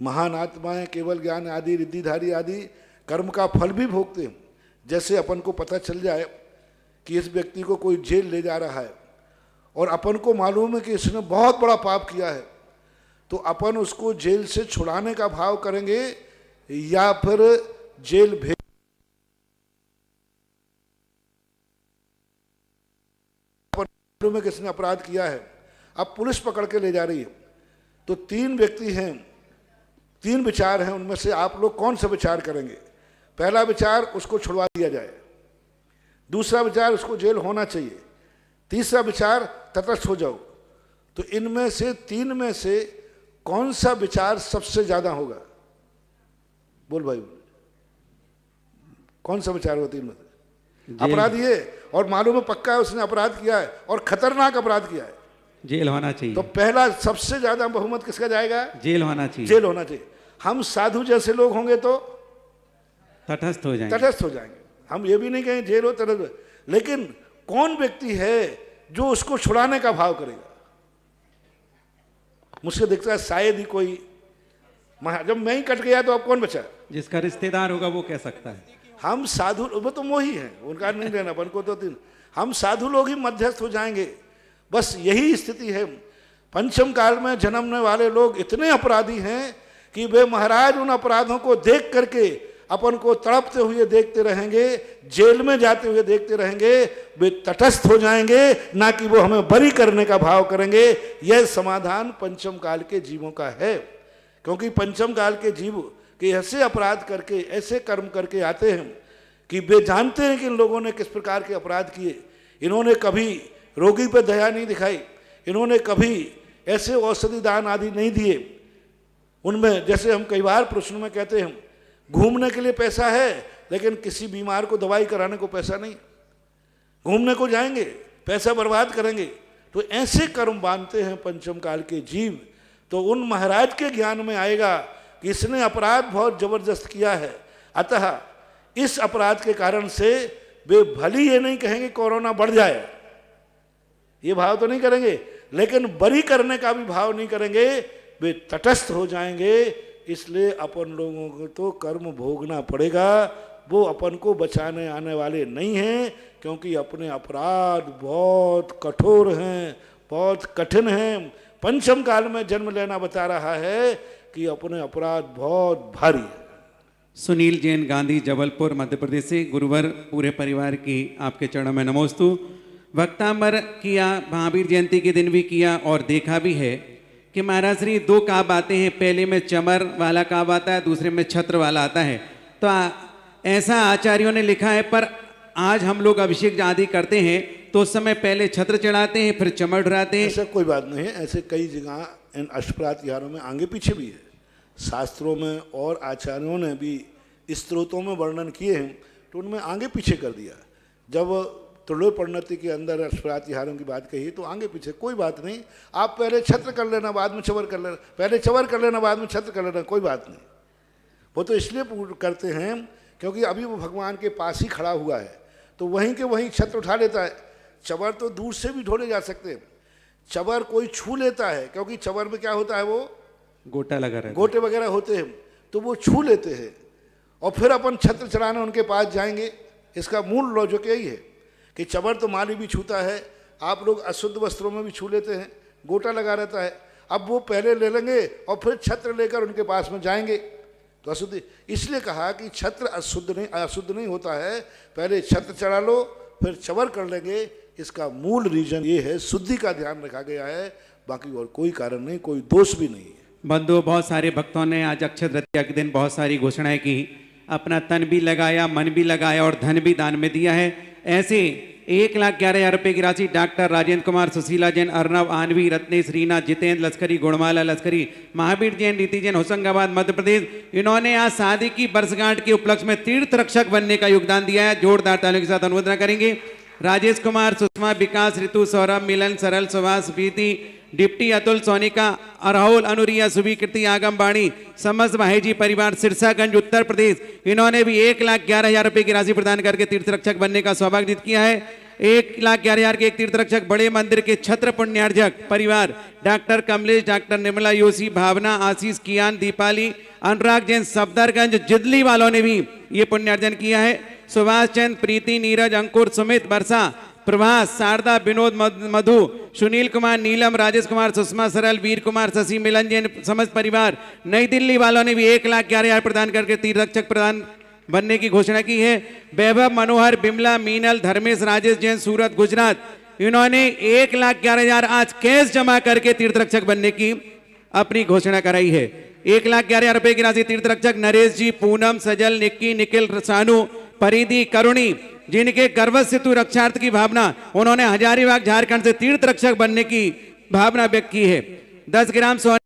महान आत्माएं केवल ज्ञान आदि रिद्धिधारी आदि कर्म का फल भी भोगते हैं। जैसे अपन को पता चल जाए कि इस व्यक्ति को कोई जेल ले जा रहा है और अपन को मालूम है कि इसने बहुत बड़ा पाप किया है, तो अपन उसको जेल से छुड़ाने का भाव करेंगे या फिर जेल भेज मालूम है कि इसने अपराध किया है, अब पुलिस पकड़ के ले जा रही है, तो तीन व्यक्ति हैं, तीन विचार हैं, उनमें से आप लोग कौन सा विचार करेंगे? पहला विचार उसको छुड़वा दिया जाए, दूसरा विचार उसको जेल होना चाहिए, तीसरा विचार तटस्थ हो जाओ। तो इनमें से तीन में से कौन सा विचार सबसे ज्यादा होगा? बोल भाई, कौन सा विचार होगा तीन में से? अपराध ये और मालूम है पक्का है उसने अपराध किया है और खतरनाक अपराध किया है, जेल होना चाहिए। तो पहला सबसे ज्यादा बहुमत किसका जाएगा? जेल होना चाहिए। जेल होना चाहिए। हम साधु जैसे लोग होंगे तो तटस्थ हो जाएंगे। तटस्थ हो जाएंगे। हम ये भी नहीं कहें जेल हो तटस्थ, लेकिन कौन व्यक्ति है जो उसको छुड़ाने का भाव करेगा? मुझसे दिखता है शायद ही कोई, जब मैं ही कट गया तो अब कौन बचा? जिसका रिश्तेदार होगा वो कह सकता है। हम साधु, वो तो मोही हैं, उनका नहीं रहना अपन को, तो तीन हम साधु लोग ही मध्यस्थ हो जाएंगे। बस यही स्थिति है। पंचम काल में जन्मने वाले लोग इतने अपराधी हैं कि वे महाराज उन अपराधों को देख करके अपन को तड़पते हुए देखते रहेंगे, जेल में जाते हुए देखते रहेंगे। वे तटस्थ हो जाएंगे, ना कि वो हमें बरी करने का भाव करेंगे। यह समाधान पंचम काल के जीवों का है, क्योंकि पंचम काल के जीव के ऐसे अपराध करके, ऐसे कर्म करके आते हैं कि वे जानते हैं कि इन लोगों ने किस प्रकार के अपराध किए। इन्होंने कभी रोगी पर दया नहीं दिखाई, इन्होंने कभी ऐसे औषधि दान आदि नहीं दिए। उनमें जैसे हम कई बार प्रश्न में कहते हैं, घूमने के लिए पैसा है लेकिन किसी बीमार को दवाई कराने को पैसा नहीं, घूमने को जाएंगे पैसा बर्बाद करेंगे। तो ऐसे कर्म बांधते हैं पंचम काल के जीव। तो उन महाराज के ज्ञान में आएगा कि इसने अपराध बहुत जबरदस्त किया है, अतः इस अपराध के कारण से वे भली ये नहीं कहेंगे कोरोना बढ़ जाए, ये भाव तो नहीं करेंगे, लेकिन बरी करने का भी भाव नहीं करेंगे, वे तटस्थ हो जाएंगे। इसलिए अपन लोगों को तो कर्म भोगना पड़ेगा, वो अपन को बचाने आने वाले नहीं हैं, क्योंकि अपने अपराध बहुत कठोर हैं, बहुत कठिन हैं। पंचम काल में जन्म लेना बता रहा है कि अपने अपराध बहुत भारी है। सुनील जैन, गांधी, जबलपुर, मध्य प्रदेश से। गुरुवर पूरे परिवार की आपके चरणों में नमोस्तु। वक्तांबर किया, महावीर जयंती के दिन भी किया और देखा भी है कि महाराज श्री दो काब आते हैं, पहले में चमर वाला काब आता है, दूसरे में छत्र वाला आता है। तो ऐसा आचार्यों ने लिखा है, पर आज हम लोग अभिषेक आदि करते हैं तो उस समय पहले छत्र चढ़ाते हैं फिर चमर उड़ाते हैं। ऐसा कोई बात नहीं है, ऐसे कई जगह इन अष्टप्रातिहारों में आगे पीछे भी है, शास्त्रों में और आचार्यों ने भी स्त्रोतों में वर्णन किए हैं, तो उनमें आगे पीछे कर दिया। जब त्रिलोय परिणति के अंदर अष्टप्रातिहारों की बात कही तो आगे पीछे कोई बात नहीं, आप पहले छत्र कर लेना बाद में चवर कर लेना, पहले चवर कर लेना बाद में छत्र कर लेना, कोई बात नहीं। वो तो इसलिए करते हैं क्योंकि अभी वो भगवान के पास ही खड़ा हुआ है, तो वहीं के वहीं छत्र उठा लेता है। चवर तो दूर से भी ढोले जा सकते हैं, चवर कोई छू लेता है, क्योंकि चवर में क्या होता है, वो गोटा लगा रहता है, गोटे वगैरह होते हैं, तो वो छू लेते हैं और फिर अपन छत्र चढ़ाने उनके पास जाएंगे। इसका मूल लॉजिक यही है कि चवर तो माली भी छूता है, आप लोग अशुद्ध वस्त्रों में भी छू लेते हैं, गोटा लगा रहता है। अब वो पहले ले लेंगे और फिर छत्र लेकर उनके पास में जाएंगे, तो अशुद्ध। इसलिए कहा कि छत्र अशुद्ध नहीं होता है, पहले छत्र चढ़ा लो फिर चवर कर लेंगे। इसका मूल रीजन ये है, शुद्धि का ध्यान रखा गया है, बाकी और कोई कारण नहीं, कोई दोष भी नहीं है। बंधु, बहुत सारे भक्तों ने आज अक्षय तृतीया के दिन बहुत सारी घोषणाएं की, अपना तन भी लगाया, मन भी लगाया और धन भी दान में दिया है। ऐसे 1,11,000 रुपए की राशि डॉक्टर राजेंद्र कुमार, सुशीला जैन, अर्नव, आनवी, रत्नेश, रीना, जितेंद्र लश्करी, गुणमाला लश्करी, महावीर जैन, रीति जैन, होशंगाबाद, मध्य प्रदेश। इन्होंने आज शादी की वर्षगांठ के उपलक्ष्य में तीर्थ रक्षक बनने का योगदान दिया है। जोरदार तालियों के साथ अनुमोदन करेंगे। राजेश कुमार, सुषमा, विकास, ऋतु, सौरभ, मिलन, सरल, सुभाष, प्रीति, डिप्टी, अतुल, सोनिका, अराहुल, अनुरिया, सुबीकृति, आगमबाणी, समस्त भाईजी परिवार, सिरसागंज, उत्तर प्रदेश। इन्होंने भी 1,11,000 रुपए की राशि प्रदान करके तीर्थ रक्षक बनने का सौभाग्य किया है। 1,11,000 के एक तीर्थ रक्षक बड़े मंदिर के छत्र पुण्यार्जक परिवार डॉक्टर कमलेश, डॉक्टर निर्मला योशी, भावना, आशीष, कियान, दीपाली, अनुराग जैन सफदरगंज जिदली वालों ने भी ये पुण्यार्जन किया है। सुभाष चंद्र, प्रीति, नीरज, अंकुर, सुमित, वर्षा, प्रभास, शारदा, विनोद, मधु, सुनील कुमार, नीलम, राजेश कुमार, सुषमा, सरल, वीर कुमार, शशि, मिलन जैन समस्त परिवार नई दिल्ली वालों ने भी 1,11,000 प्रदान करके तीर्थ रक्षक प्रदान बनने की घोषणा की है। वैभव, मनोहर, बिमला, मीनल, धर्मेश, राजेश जैन, सूरत, गुजरात, इन्होंने 1,11,000 आज कैश जमा करके तीर्थ रक्षक बनने की अपनी घोषणा कराई है। 1,11,000 रुपए की राशि तीर्थ रक्षक नरेश जी, पूनम, सजल, निक्की, निखिल, सानू, परिधि, करुणी, जिनके गर्भ सेतु रक्षार्थ की भावना, उन्होंने हजारीबाग झारखंड से तीर्थ रक्षक बनने की भावना व्यक्त की है। 10 ग्राम सोना